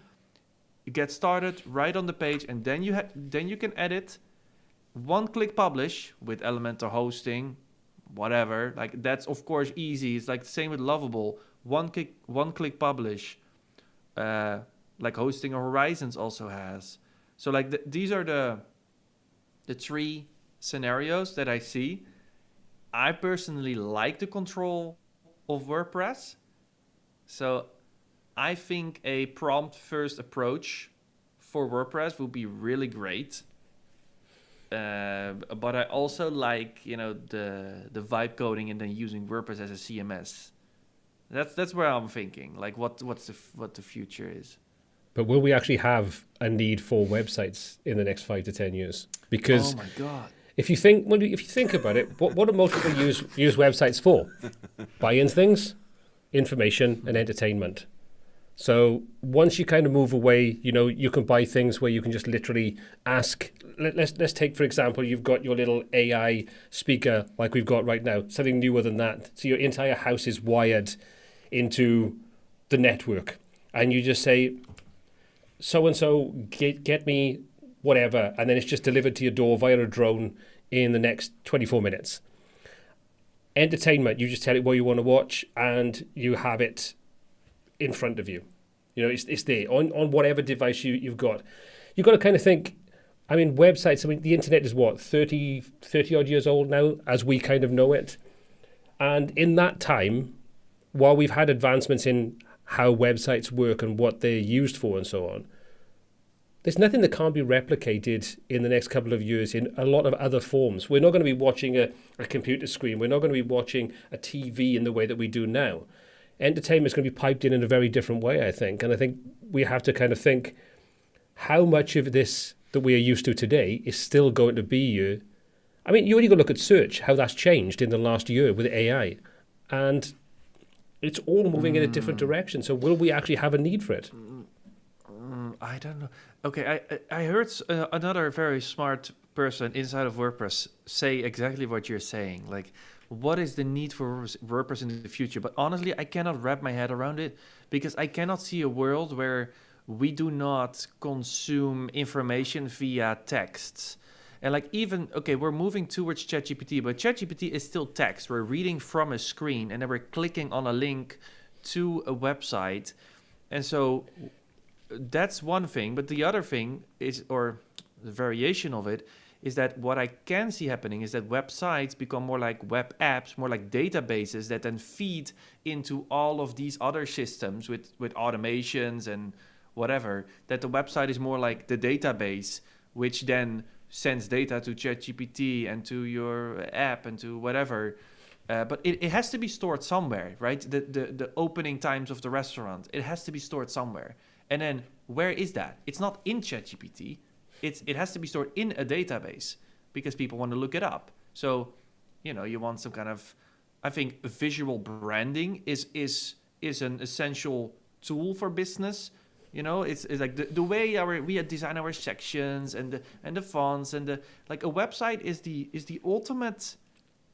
you get started right on the page, and then you can edit, one click publish with Elementor hosting, whatever. Like that's of course easy. It's like the same with Lovable, one click publish, like hosting Horizons also has. So like these are the three scenarios that I see. I personally like the control of WordPress, so I think a prompt first approach for WordPress would be really great. But I also like, the vibe coding and then using WordPress as a CMS. That's where I'm thinking, like what the future is. But will we actually have a need for websites in the next 5 to 10 years? Because oh my god, if you think about it, what do most people use websites for? Buy-in things, information, and entertainment. So once you kind of move away, you can buy things where you can just literally ask. Let's take, for example, you've got your little AI speaker like we've got right now, something newer than that. So your entire house is wired into the network. And you just say, so-and-so, get me whatever. And then it's just delivered to your door via a drone in the next 24 minutes. Entertainment, you just tell it what you want to watch and you have it in front of you. It's there on whatever device you've got. You've got to kind of think, websites, the internet is what, 30 odd years old now as we kind of know it. And in that time, while we've had advancements in how websites work and what they're used for and so on, there's nothing that can't be replicated in the next couple of years in a lot of other forms. We're not going to be watching a computer screen. We're not going to be watching a TV in the way that we do now. Entertainment is going to be piped in a very different way, I think. And I think we have to kind of think how much of this that we are used to today is still going to be you only got to look at search, how that's changed in the last year with AI. And it's all moving in a different direction. So will we actually have a need for it? I don't know. Okay, I heard another very smart person inside of WordPress say exactly what you're saying. Like, what is the need for WordPress in the future? But honestly, I cannot wrap my head around it because I cannot see a world where we do not consume information via texts. And like we're moving towards ChatGPT, but ChatGPT is still text. We're reading from a screen and then we're clicking on a link to a website. And so that's one thing. But the other thing is, or the variation of it, is that what I can see happening is that websites become more like web apps, more like databases that then feed into all of these other systems with automations and whatever, that the website is more like the database, which then sends data to ChatGPT and to your app and to whatever. But it has to be stored somewhere, right? The opening times of the restaurant, it has to be stored somewhere. And then where is that? It's not in ChatGPT. It has to be stored in a database because people want to look it up. So, you want some kind of, I think visual branding is an essential tool for business. You know, it's like the way we design our sections and the fonts and the like. A website is the ultimate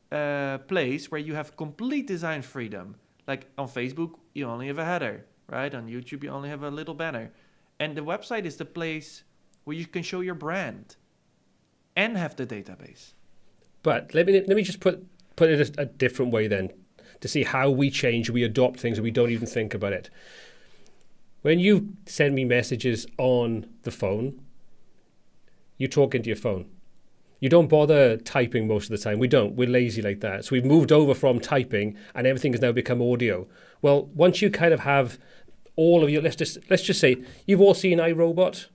place where you have complete design freedom. Like on Facebook, you only have a header, right? On YouTube, you only have a little banner, and the website is the place where you can show your brand and have the database. But let me just put it a different way then, to see how we change, we adopt things and we don't even think about it. When you send me messages on the phone, you talk into your phone. You don't bother typing most of the time. We don't. We're lazy like that. So we've moved over from typing and everything has now become audio. Well, once you kind of have all of your, let's just say, you've all seen iRobot,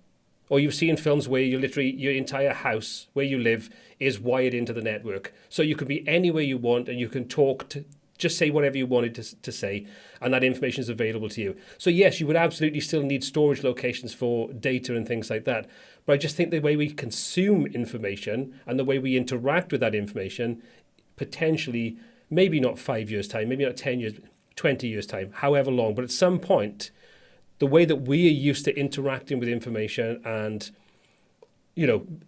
or you've seen films where you literally, your entire house where you live is wired into the network. So you can be anywhere you want and you can talk to, just say whatever you wanted to say, and that information is available to you. So yes, you would absolutely still need storage locations for data and things like that. But I just think the way we consume information and the way we interact with that information, potentially, maybe not 5 years' time, maybe not 10 years, 20 years' time, however long, but at some point, the way that we are used to interacting with information and,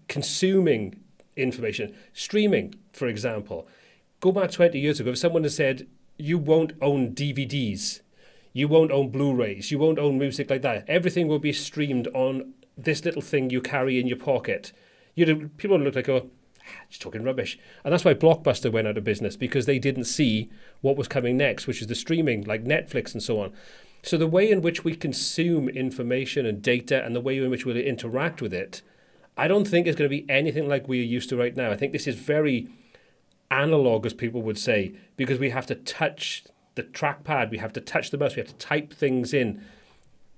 consuming information, streaming, for example. Go back 20 years ago, if someone had said, you won't own DVDs, you won't own Blu-rays, you won't own music like that, everything will be streamed on this little thing you carry in your pocket. People would look like, oh, just talking rubbish. And that's why Blockbuster went out of business, because they didn't see what was coming next, which is the streaming, like Netflix and so on. So the way in which we consume information and data and the way in which we'll interact with it, I don't think is going to be anything like we are used to right now. I think this is very analog, as people would say, because we have to touch the trackpad, we have to touch the mouse, we have to type things in.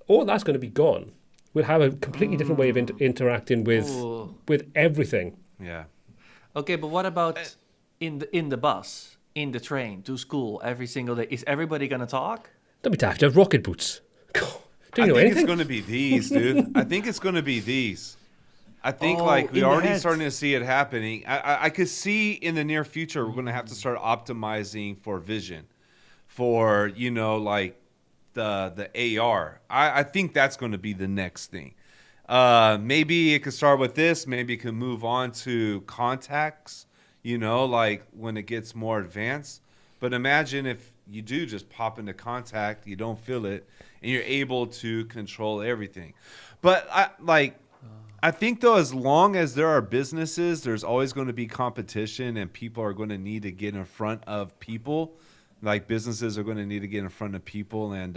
All that's going to be gone. We'll have a completely different way of interacting with everything. Yeah. Okay, but what about in the bus, in the train, to school every single day? Is everybody going to talk? Don't be daft, you have rocket boots. Do you know anything? I think it's going to be these, dude. I think it's going to be these. I think we're already starting to see it happening. I could see in the near future we're going to have to start optimizing for vision, for the AR. I think that's going to be the next thing. Maybe it could start with this. Maybe it could move on to contacts. When it gets more advanced. But imagine if you do just pop into contact, you don't feel it, and you're able to control everything. But I think, though, as long as there are businesses, there's always going to be competition, and people are going to need to get in front of people. Like, businesses are going to need to get in front of people, and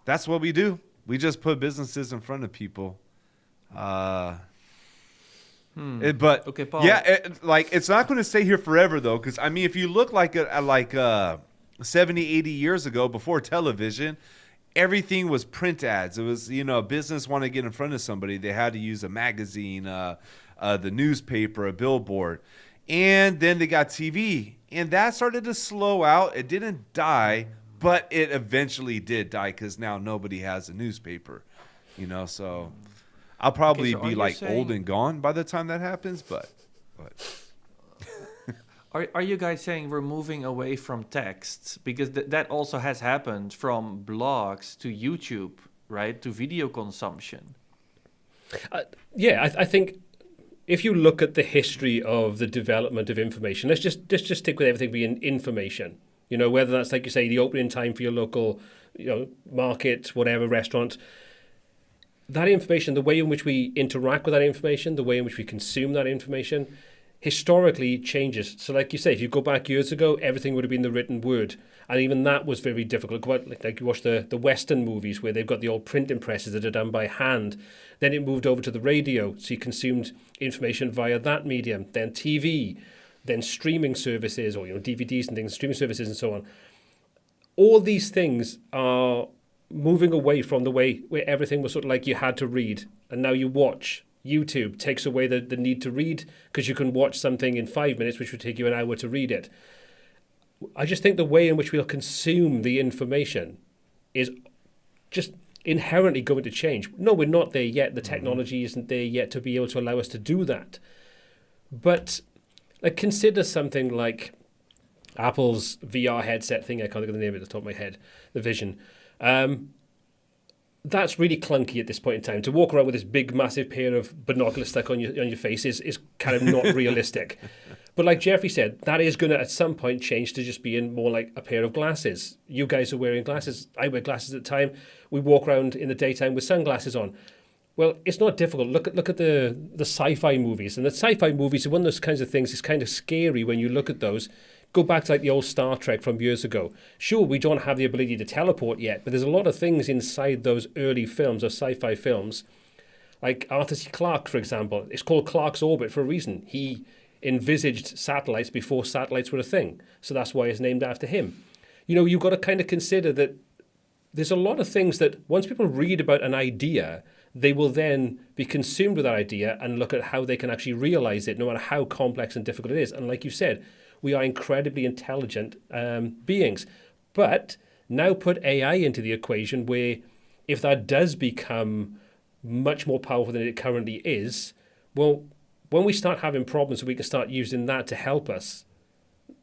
that's what we do. We just put businesses in front of people. But okay, Paul. Yeah, it's not going to stay here forever, though, because I mean, if you look like 70, 80 years ago, before television, everything was print ads. It was, a business wanted to get in front of somebody, they had to use a magazine, the newspaper, a billboard, and then they got TV, and that started to slow out. It didn't die, but it eventually did die because now nobody has a newspaper, so. I'll probably be old and gone by the time that happens, but. Are you guys saying we're moving away from text? Because that also has happened from blogs to YouTube, right? To video consumption. I think if you look at the history of the development of information, let's just stick with everything being information. Whether that's, like you say, the opening time for your local, market, whatever, restaurant. That information, the way in which we interact with that information, the way in which we consume that information, historically changes. So like you say, if you go back years ago, everything would have been the written word. And even that was very difficult. Like you watch the Western movies where they've got the old printing presses that are done by hand. Then it moved over to the radio. So you consumed information via that medium. Then TV, then streaming services, or DVDs and things, streaming services and so on. All these things are moving away from the way where everything was sort of like you had to read, and now you watch. YouTube takes away the need to read, because you can watch something in 5 minutes which would take you an hour to read it. I just think the way in which we'll consume the information is just inherently going to change. No, we're not there yet. The technology isn't there yet to be able to allow us to do that. But consider something like Apple's VR headset thing. I can't think of the name at the top of my head. The Vision. that's really clunky at this point in time. To walk around with this big, massive pair of binoculars stuck on your face is kind of not realistic. But like Jeffrey said, that is going to at some point change to just being more like a pair of glasses. You guys are wearing glasses. I wear glasses at the time. We walk around in the daytime with sunglasses on. Well, it's not difficult. Look at the sci-fi movies. And the sci-fi movies are one of those kinds of things. It's kind of scary when you look at those. Go back to like the old Star Trek from years ago. Sure, we don't have the ability to teleport yet, but there's a lot of things inside those early films or sci-fi films. Like Arthur C. Clarke, for example. It's called Clarke's Orbit for a reason. He envisaged satellites before satellites were a thing. So that's why it's named after him. You know, you've got to kind of consider that there's a lot of things that once people read about an idea, they will then be consumed with that idea and look at how they can actually realize it, no matter how complex and difficult it is. And like you said, we are incredibly intelligent beings. But now put AI into the equation where if that does become much more powerful than it currently is, well, when we start having problems, we can start using that to help us.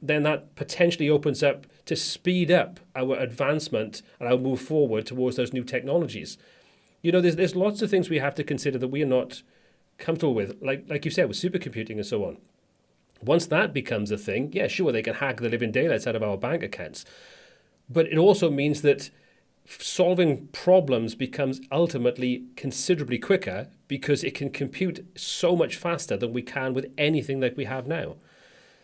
Then that potentially opens up to speed up our advancement and our move forward towards those new technologies. You know, there's lots of things we have to consider that we are not comfortable with, like you said, with supercomputing and so on. Once that becomes a thing, yeah, sure, they can hack the living daylights out of our bank accounts. But it also means that solving problems becomes ultimately considerably quicker because it can compute so much faster than we can with anything that we have now.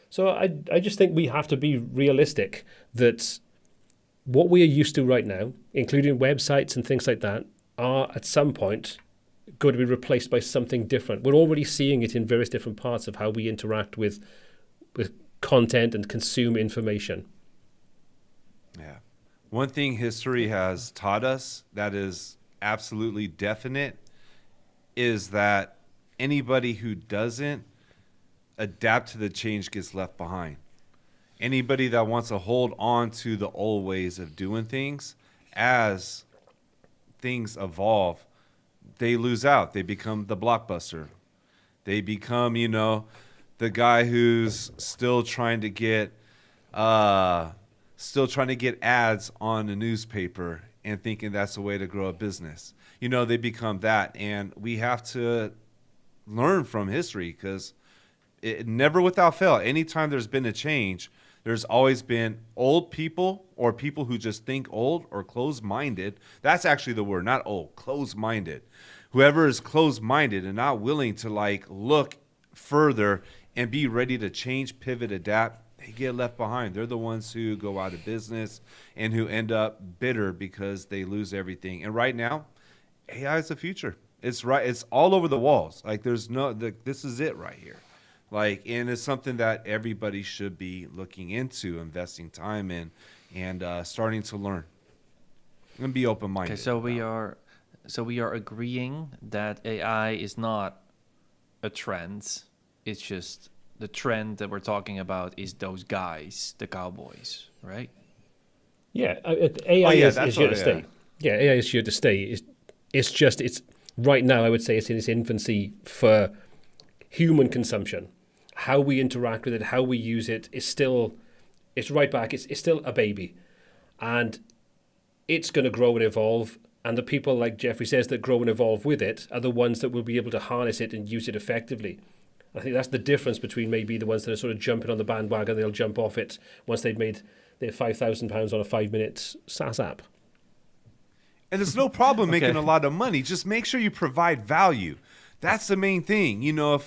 So I just think we have to be realistic that what we are used to right now, including websites and things like that, are at some point going to be replaced by something different. We're already seeing it in various different parts of how we interact with content and consume information. Yeah. One thing history has taught us that is absolutely definite is that anybody who doesn't adapt to the change gets left behind. Anybody that wants to hold on to the old ways of doing things, as things evolve, they lose out. They become the blockbuster. They become, you know, the guy who's still trying to get ads on a newspaper and thinking that's a way to grow a business. You know, they become that. And we have to learn from history because it never without fail, anytime there's been a change, there's always been old people or people who just think old or closed-minded. That's actually the word, not old, closed-minded. Whoever is closed-minded and not willing to like look further and be ready to change, pivot, adapt, they get left behind. They're the ones who go out of business and who end up bitter because they lose everything. And right now, AI is the future. It's right. It's all over the walls. Like this is it right here. Like, and it's something that everybody should be looking into, investing time in, and starting to learn. And be open-minded. Okay, so we are agreeing that AI is not a trend. It's just the trend that we're talking about is those guys, the cowboys, right? Yeah, AI is here to stay. Yeah, AI is here to stay. It's right now, I would say it's in its infancy for human consumption. How we interact with it, how we use it is still, it's right back. It's still a baby. And it's going to grow and evolve. And the people, like Jeffrey says, that grow and evolve with it are the ones that will be able to harness it and use it effectively. I think that's the difference between maybe the ones that are sort of jumping on the bandwagon, they'll jump off it once they've made their £5,000 on a 5-minute SaaS app. And there's no problem making a lot of money. Just make sure you provide value. That's the main thing. You know,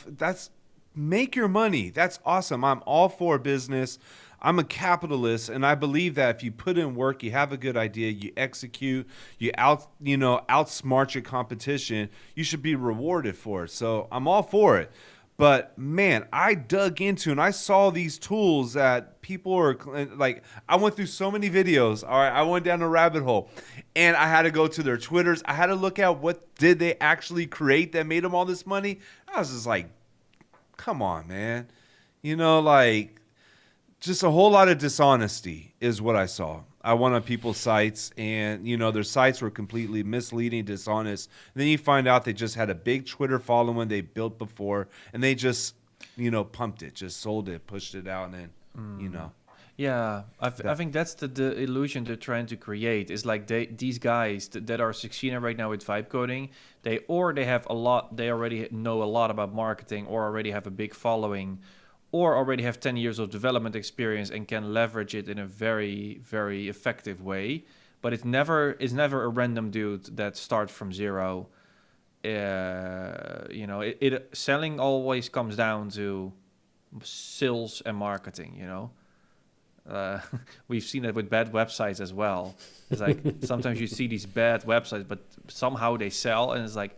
make your money. That's awesome. I'm all for business. I'm a capitalist, and I believe that if you put in work, you have a good idea, you execute, you outsmart your competition, you should be rewarded for it. So I'm all for it. But man, I dug into and I saw these tools that people are like, I went through so many videos. All right, I went down a rabbit hole and I had to go to their Twitters. I had to look at what did they actually create that made them all this money. I was just like, come on, man. You know, like just a whole lot of dishonesty is what I saw. I went on people's sites and, you know, their sites were completely misleading, dishonest. And then you find out they just had a big Twitter following they built before and they just, you know, pumped it, just sold it, pushed it out and then, you know. Yeah, I think that's the illusion they're trying to create. Is like these guys that are succeeding right now with vibe coding, they have a lot, they already know a lot about marketing, or already have a big following, or already have 10 years of development experience and can leverage it in a very, very effective way. But it's never a random dude that starts from zero. Selling always comes down to sales and marketing, we've seen it with bad websites as well. It's like sometimes you see these bad websites, but somehow they sell, and it's like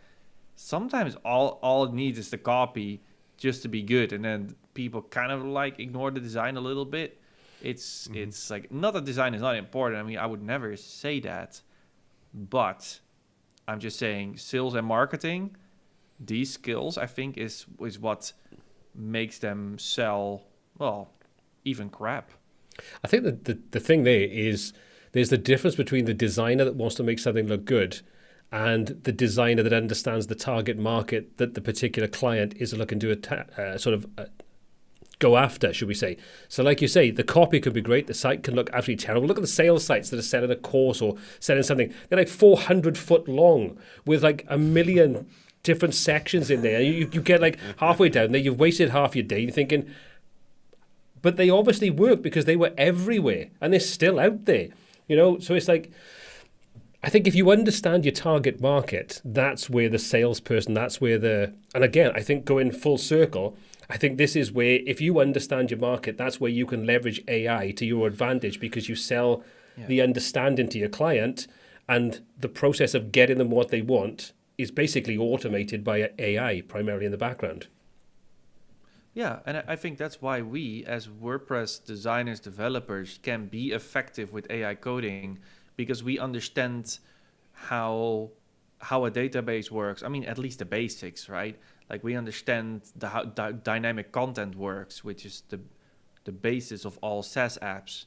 sometimes all it needs is the copy just to be good, and then people kind of like ignore the design a little bit. It's like, not that design is not important. I mean, I would never say that, but I'm just saying sales and marketing, these skills, I think is what makes them sell, well, even crap. I think that the thing there is there's the difference between the designer that wants to make something look good and the designer that understands the target market that the particular client is looking to go after, should we say. So like you say, the copy could be great, the site can look absolutely terrible. Look at the sales sites that are selling a course or selling something. They're like 400 foot long with like a million different sections in there. You get like halfway down there, you've wasted half your day, you're thinking, but they obviously work because they were everywhere and they're still out there, So it's like, I think if you understand your target market, that's where the salesperson, and again, I think going full circle, I think this is where, if you understand your market, that's where you can leverage AI to your advantage, because you sell the understanding to your client, and the process of getting them what they want is basically automated by AI, primarily in the background. Yeah, and I think that's why we, as WordPress designers, developers, can be effective with AI coding, because we understand how a database works. I mean, at least the basics, right? Like, we understand how dynamic content works, which is the basis of all SaaS apps.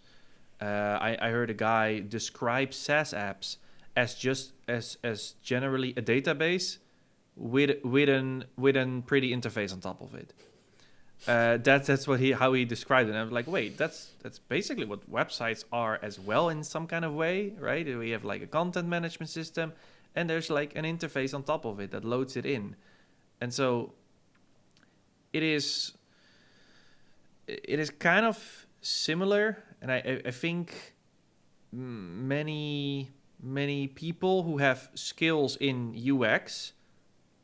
I heard a guy describe SaaS apps as just as generally a database with a pretty interface on top of it. That's how he described it. And I was like, wait, that's basically what websites are as well, in some kind of way, right? We have like a content management system, and there's like an interface on top of it that loads it in. And so it is kind of similar. And I think many people who have skills in UX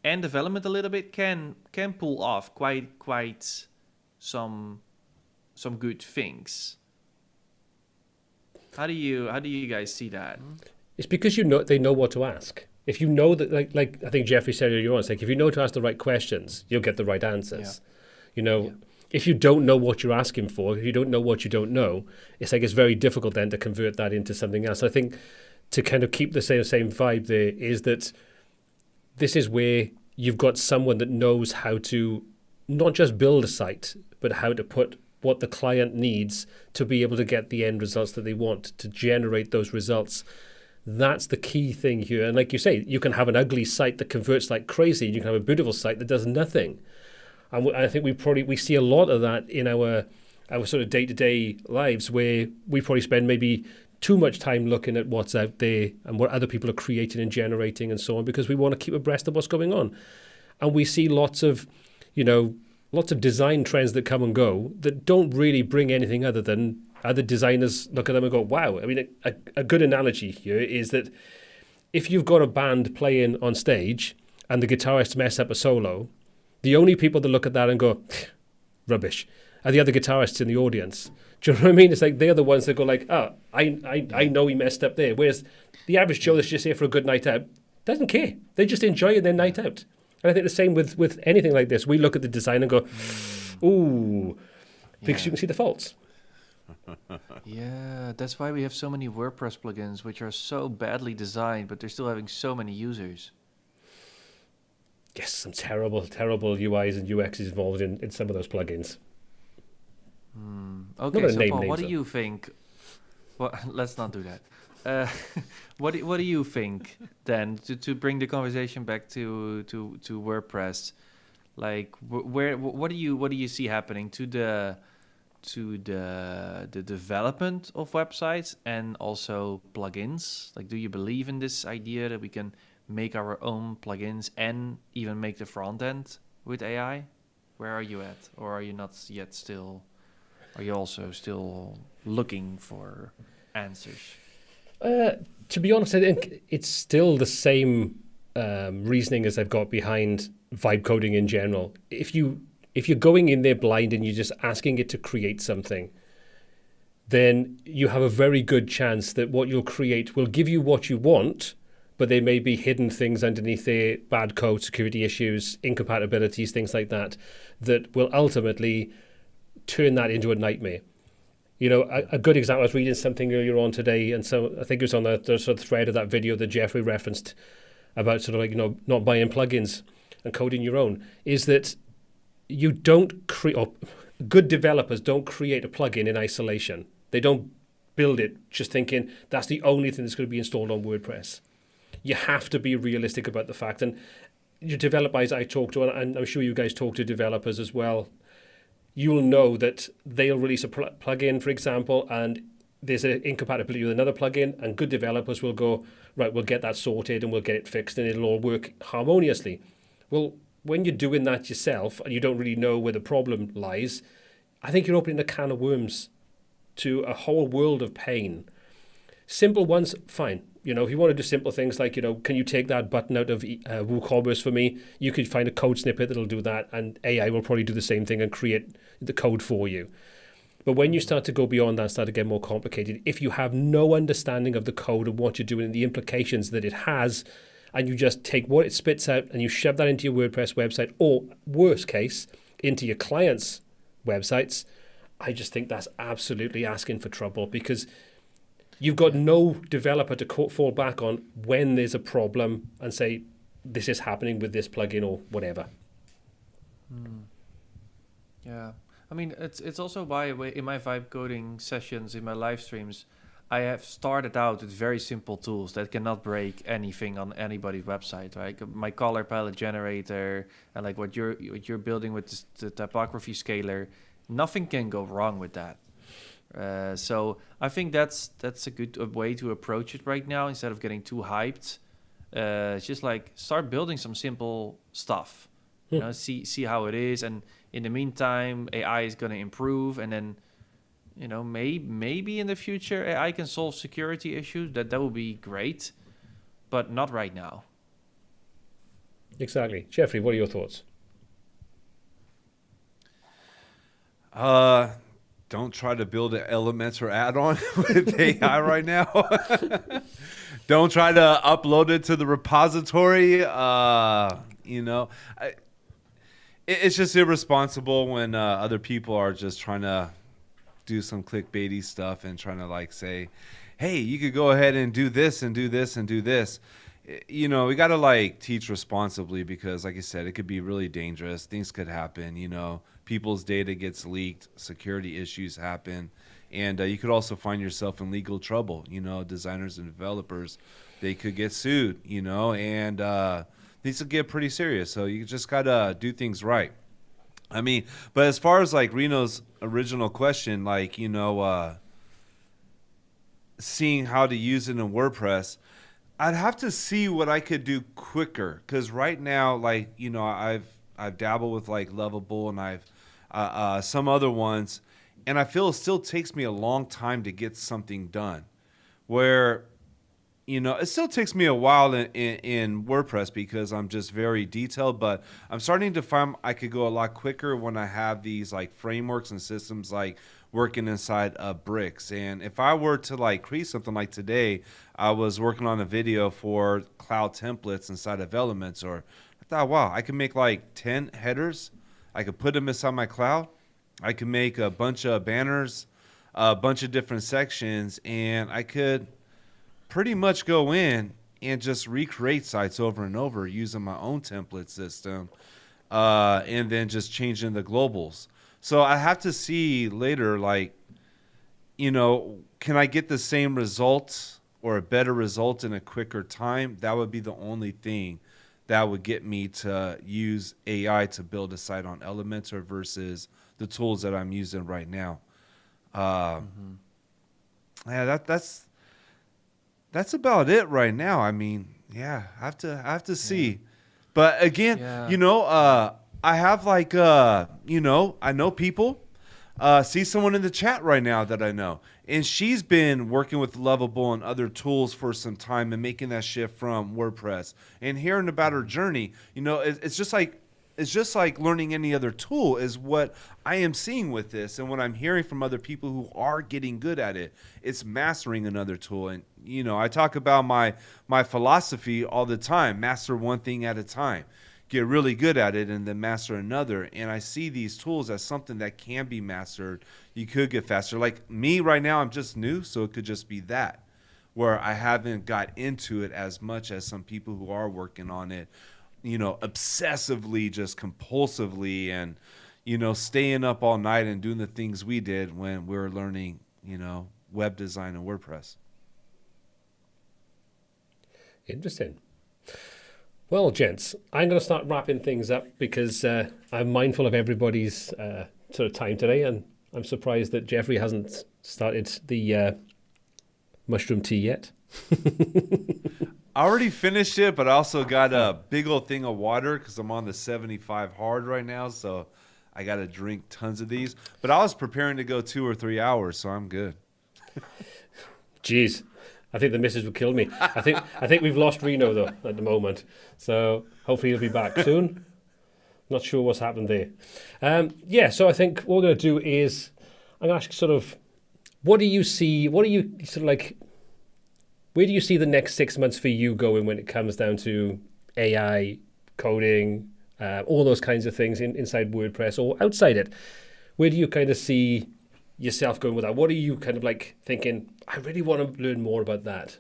and development a little bit can pull off quite some good things. How do you guys see that? It's because they know what to ask. If you know that, like I think Jeffrey said earlier on, it's like if you know to ask the right questions, you'll get the right answers. Yeah. If you don't know what you're asking for, if you don't know what you don't know, it's like it's very difficult then to convert that into something else. I think to kind of keep the same vibe there is that this is where you've got someone that knows how to not just build a site, but how to put what the client needs to be able to get the end results that they want, to generate those results. That's the key thing here. And like you say, you can have an ugly site that converts like crazy, and you can have a beautiful site that does nothing. And I think we see a lot of that in our sort of day-to-day lives, where we probably spend maybe too much time looking at what's out there and what other people are creating and generating and so on, because we want to keep abreast of what's going on. And we see lots of design trends that come and go that don't really bring anything other than other designers look at them and go, wow. I mean, a good analogy here is that if you've got a band playing on stage and the guitarist mess up a solo, the only people that look at that and go, rubbish, are the other guitarists in the audience. Do you know what I mean? It's like they're the ones that go like, oh, I know he messed up there. Whereas the average Joe that's just here for a good night out doesn't care. They just enjoy their night out. And I think the same with anything like this. We look at the design and go, ooh, because you can see the faults. Yeah, that's why we have so many WordPress plugins, which are so badly designed, but they're still having so many users. Yes, some terrible UIs and UXs involved in some of those plugins. Okay, so Paul, what do you think? Well, let's not do that. What do you think then, to bring the conversation back to WordPress? Like, what do you see happening to to the development of websites and also plugins? Like, do you believe in this idea that we can make our own plugins and even make the front end with AI? Where are you at? Or are you not yet still? Are you also still looking for answers? To be honest, I think it's still the same reasoning as I've got behind vibe coding in general. If you're going in there blind and you're just asking it to create something, then you have a very good chance that what you'll create will give you what you want, but there may be hidden things underneath there, bad code, security issues, incompatibilities, things like that, that will ultimately turn that into a nightmare. You know, a good example, I was reading something earlier on today, and so I think it was on the sort of thread of that video that Jeffrey referenced about sort of like, you know, not buying plugins and coding your own, is that you don't create, or good developers don't create a plugin in isolation. They don't build it just thinking that's the only thing that's going to be installed on WordPress. You have to be realistic about the fact. And your developers I talk to, and I'm sure you guys talk to developers as well, you'll know that they'll release a plugin, for example, and there's an incompatibility with another plugin, and good developers will go, right, we'll get that sorted and we'll get it fixed and it'll all work harmoniously. Well, when you're doing that yourself and you don't really know where the problem lies, I think you're opening a can of worms to a whole world of pain. Simple ones, fine. You know, if you want to do simple things like, you know, can you take that button out of WooCommerce for me? You could find a code snippet that'll do that, and AI will probably do the same thing and create the code for you. But when you start to go beyond that, start to get more complicated, if you have no understanding of the code and what you're doing and the implications that it has, and you just take what it spits out and you shove that into your WordPress website, or worst case, into your clients' websites, I just think that's absolutely asking for trouble, because you've got no developer to fall back on when there's a problem and say, this is happening with this plugin or whatever. Yeah. I mean, it's also why in my vibe coding sessions, in my live streams, I have started out with very simple tools that cannot break anything on anybody's website, right? My color palette generator and like what you're building with the typography scaler, nothing can go wrong with that. So I think that's a good way to approach it right now instead of getting too hyped. It's just like start building some simple stuff, you know, see how it is, and in the meantime, AI is going to improve, and then, you know, maybe in the future AI can solve security issues. That would be great, but not right now. Exactly. Jeffrey, what are your thoughts? Don't try to build an Elementor add-on with AI right now. Don't try to upload it to the repository. You know, it's just irresponsible when other people are just trying to do some clickbaity stuff and trying to like say, hey, you could go ahead and do this and do this and do this. You know, we got to like teach responsibly, because like I said, it could be really dangerous. Things could happen, you know, people's data gets leaked, security issues happen, and you could also find yourself in legal trouble. You know, designers and developers, they could get sued, you know, and things will get pretty serious. So you just got to do things right. I mean, but as far as like Reno's original question, like, you know, seeing how to use it in WordPress, I'd have to see what I could do quicker, because right now, like, you know, I've dabbled with like Lovable and I've some other ones, and I feel it still takes me a long time to get something done. Where, you know, it still takes me a while in WordPress because I'm just very detailed, but I'm starting to find I could go a lot quicker when I have these like frameworks and systems like working inside of bricks. And if I were to like create something like today, I was working on a video for cloud templates inside of Elements, or I thought, wow, I could make like 10 headers. I could put them inside my cloud. I could make a bunch of banners, a bunch of different sections, and I could pretty much go in and just recreate sites over and over using my own template system, and then just changing the globals. So I have to see later, like, you know, can I get the same result or a better result in a quicker time? That would be the only thing that would get me to use AI to build a site on Elementor versus the tools that I'm using right now. Yeah, that's about it right now. I mean, yeah, I have to see. But again, Yeah. I have like I know people. See someone in the chat right now that I know, and she's been working with Lovable and other tools for some time and making that shift from WordPress. And hearing about her journey, it's just like learning any other tool is what I am seeing with this, and what I'm hearing from other people who are getting good at it. It's mastering another tool, and I talk about my philosophy all the time: master one thing at a time. Get really good at it and then master another. And I see these tools as something that can be mastered. You could get faster. Like me right now, I'm just new, so it could just be that, where I haven't got into it as much as some people who are working on it, obsessively, just compulsively, and, staying up all night and doing the things we did when we were learning, web design and WordPress. Interesting. Well, gents, I'm going to start wrapping things up because I'm mindful of everybody's sort of time today, and I'm surprised that Jeffrey hasn't started the mushroom tea yet. I already finished it, but I also got a big old thing of water because I'm on the 75 hard right now, so I got to drink tons of these. But I was preparing to go 2 or 3 hours, so I'm good. Jeez. I think the missus would kill me. I think we've lost Reno though at the moment, so hopefully he'll be back soon. Not sure what's happened there. So I think what we're going to do is I'm going to ask sort of, what do you see? What do you sort of like? Where do you see the next 6 months for you going when it comes down to AI, coding, all those kinds of things inside WordPress or outside it? Where do you kind of see yourself going with that? What are you kind of like thinking, I really want to learn more about that?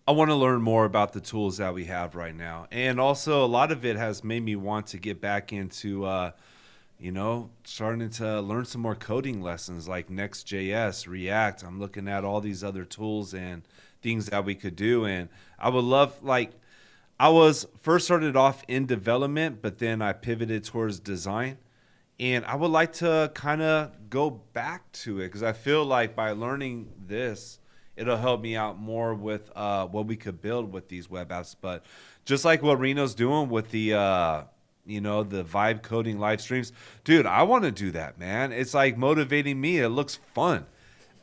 I want to learn more about the tools that we have right now. And also a lot of it has made me want to get back into, starting to learn some more coding lessons like Next.js, React. I'm looking at all these other tools and things that we could do. And I would love, I was first started off in development, but then I pivoted towards design. And I would like to kind of go back to it because I feel like by learning this, it'll help me out more with what we could build with these web apps. But just like what Reno's doing with the, the vibe coding live streams, dude, I want to do that, man. It's like motivating me. It looks fun.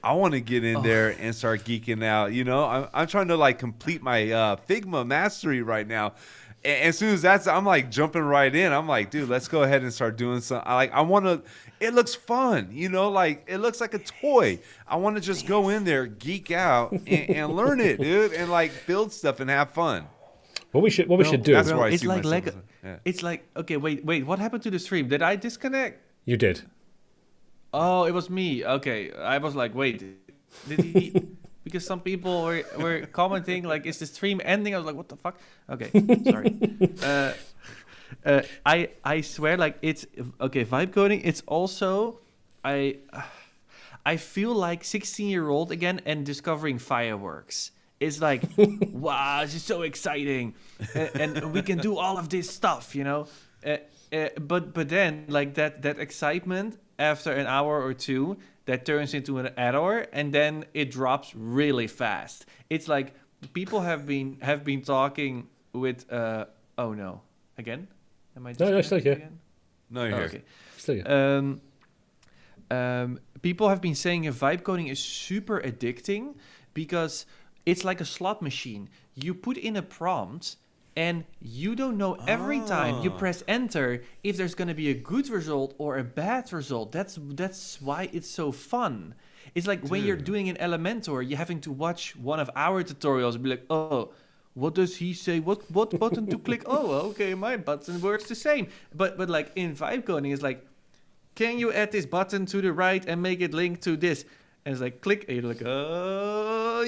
I want to get in there and start geeking out. I'm trying to complete my Figma mastery right now. As soon as I'm jumping right in. I'm like, dude, let's go ahead and start doing something. I want to, it looks fun, it looks like a toy. I want to just go in there, geek out and learn it, dude, and build stuff and have fun. What we should do. That's where I it's see like myself. It's like, okay, wait, what happened to the stream? Did I disconnect? You did. Oh, it was me. Okay, I was like, wait, did he? Because some people were commenting is the stream ending? I was like, what the fuck? Okay, sorry. I swear, it's okay. Vibe coding. It's also I feel like 16-year-old again and discovering fireworks. It's like, wow, this is so exciting, and we can do all of this stuff, But then that excitement after an hour or two, that turns into an hour, and then it drops really fast. It's like people have been talking with. Oh no, again? Am I? No, still here. Again? No, you're here. Okay. Still here. People have been saying vibe coding is super addicting because it's like a slot machine. You put in a prompt, and you don't know every time you press enter if there's going to be a good result or a bad result. That's why it's so fun. It's like when you're doing an Elementor, you're having to watch one of our tutorials and be like, oh, what does he say? What button to click? Oh, okay, my button works the same. But in vibe coding, it's like, can you add this button to the right and make it link to this? And it's like, click, and you're like,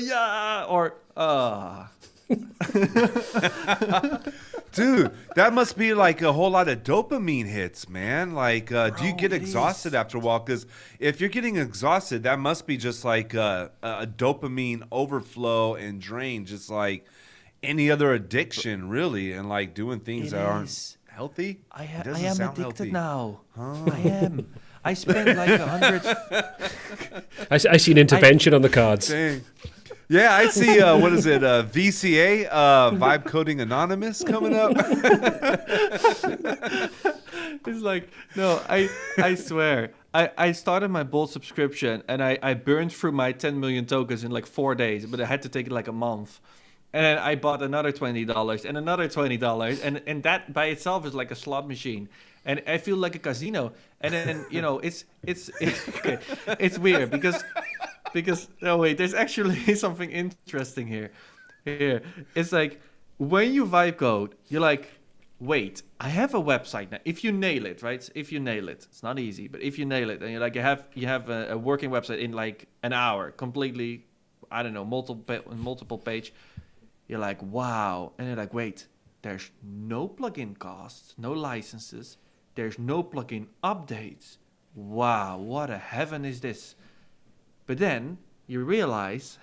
yeah, or, Dude, that must be a whole lot of dopamine hits, man. Do you get exhausted after a while? Because if you're getting exhausted, that must be just a dopamine overflow and drain, just like any other addiction, really, and doing things that aren't healthy. I am addicted now. I am. I spent like 100. I see an intervention on the cards. Dang. Yeah, I see. What is it? VCA, Vibe Coding Anonymous, coming up. It's like, no, I swear. I started my Bolt subscription and I burned through my 10 million tokens in like 4 days, but I had to take it like a month. And then I bought another $20 and another $20. And that by itself is like a slot machine. And I feel like a casino. And then, it's okay. It's weird because no, wait, there's actually something interesting here. It's like when you vibe code, you're like, wait, I have a website now. If you nail it, right? If you nail it, it's not easy, but if you nail it, and you're like, you have a working website in like an hour, completely, I don't know, multiple page. You're like, wow, and you're like, wait, there's no plugin costs, no licenses, there's no plugin updates. Wow, what a heaven is this? But then you realize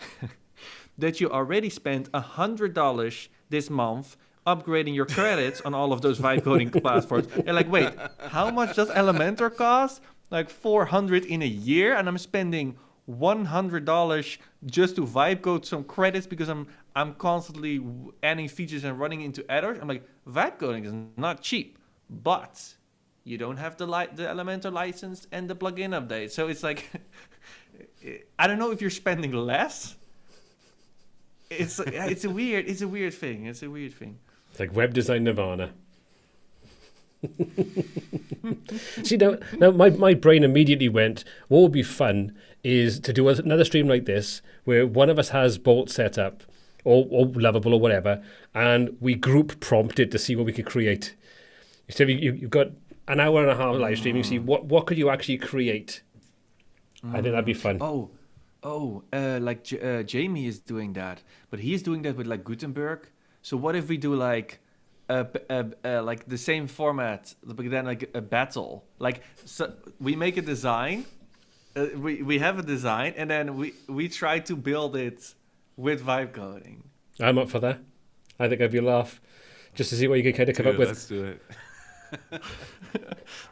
that you already spent $100 this month upgrading your credits on all of those vibe coding platforms. You're like, wait, how much does Elementor cost? Like $400 in a year, and I'm spending $100 just to vibe code some credits because I'm constantly adding features and running into errors. I'm like, vibe coding is not cheap, but you don't have the Elementor license and the plugin update. So it's like, I don't know if you're spending less. It's a weird thing. It's a weird thing. It's like web design nirvana. See, now my brain immediately went, what would be fun is to do another stream like this where one of us has Bolt set up or Lovable or whatever, and we group prompt it to see what we could create. So you've got an hour and a half live stream, you see what could you actually create. I think that'd be fun. Like Jamie is doing that, but he's doing that with like Gutenberg. So what if we do like like the same format, but then like a battle? Like, so we make a design, we have a design, and then we try to build it with vibe coding. I'm up for that. I think I'd be a laugh just to see what you can kind of come up with. Let's do it.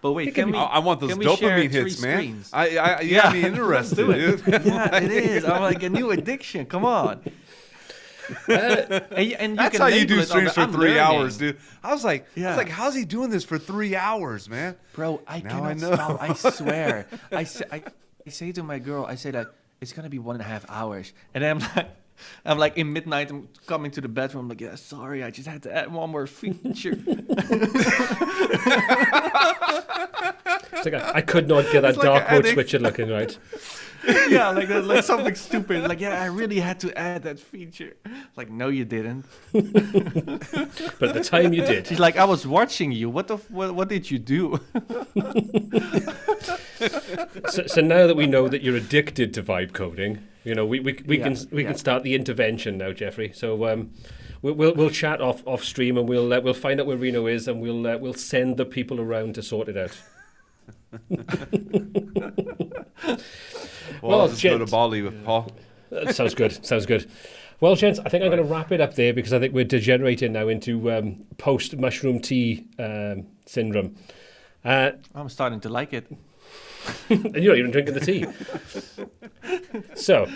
But wait, I want those dopamine hits, man. You got me interested, dude. Yeah, it is. I'm like a new addiction. Come on. And that's how you do streams for 3 hours, dude. dude. I was like, how's he doing this for 3 hours, man? Bro, I cannot stop. I swear. I say to my girl, I say that it's gonna be 1.5 hours, and then I'm like in midnight, I'm coming to the bedroom. I'm like, yeah, sorry, I just had to add one more feature. It's like I could not get that dark mode switcher looking right. Yeah, like something stupid. Like, yeah, I really had to add that feature. Like, no, you didn't. But the time you did. She's like, I was watching you. What did you do? So now that we know that you're addicted to vibe coding, we can start the intervention now, Jeffrey. So we'll chat off stream, and we'll find out where Rino is, and we'll send the people around to sort it out. Well, I'll just go to Bali with Paul. Sounds good. Well, gents, I think I'm going to wrap it up there because I think we're degenerating now into post-mushroom tea syndrome. I'm starting to like it. And you're not even drinking the tea. So,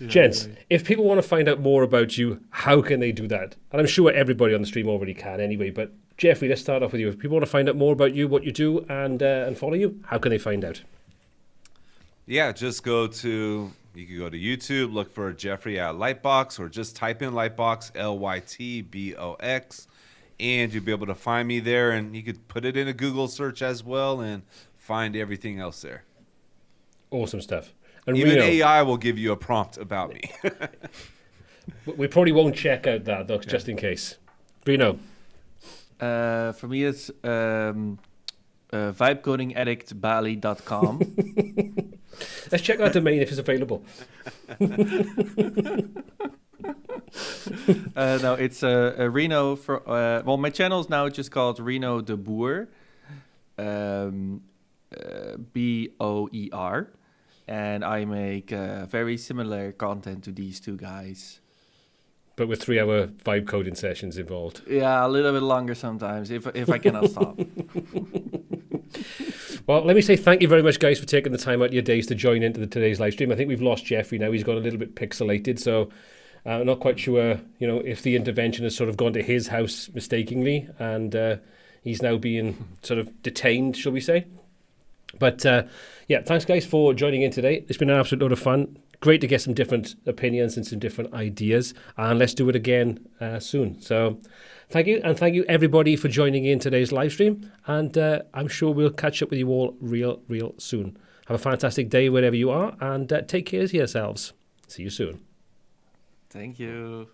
gents, if people want to find out more about you, how can they do that? And I'm sure everybody on the stream already can anyway, but Jeffrey, let's start off with you. If people want to find out more about you, what you do, and follow you, how can they find out? Yeah, just you can go to YouTube, look for Jeffrey at Lightbox, or just type in Lightbox, Lytbox, and you'll be able to find me there, and you could put it in a Google search as well and find everything else there. Awesome stuff. And even Rino, AI will give you a prompt about me. We probably won't check out that, though, just in case. Rino. For me, it's vibecodingaddictbali.com. Let's check that domain if it's available. No, it's Rino. Well, my channel is now just called Rino de Boer. BOER. And I make very similar content to these two guys. But with 3-hour vibe coding sessions involved. Yeah, a little bit longer sometimes if I cannot stop. Well, let me say thank you very much, guys, for taking the time out of your days to join into today's live stream. I think we've lost Jeffrey now. He's got a little bit pixelated, so I'm not quite sure, if the intervention has sort of gone to his house mistakenly, and he's now being sort of detained, shall we say. But yeah, thanks, guys, for joining in today. It's been an absolute load of fun. Great to get some different opinions and some different ideas, and let's do it again soon. So thank you, and thank you everybody for joining in today's live stream, and I'm sure we'll catch up with you all real soon. Have a fantastic day wherever you are, and take care of yourselves. See you soon. Thank you.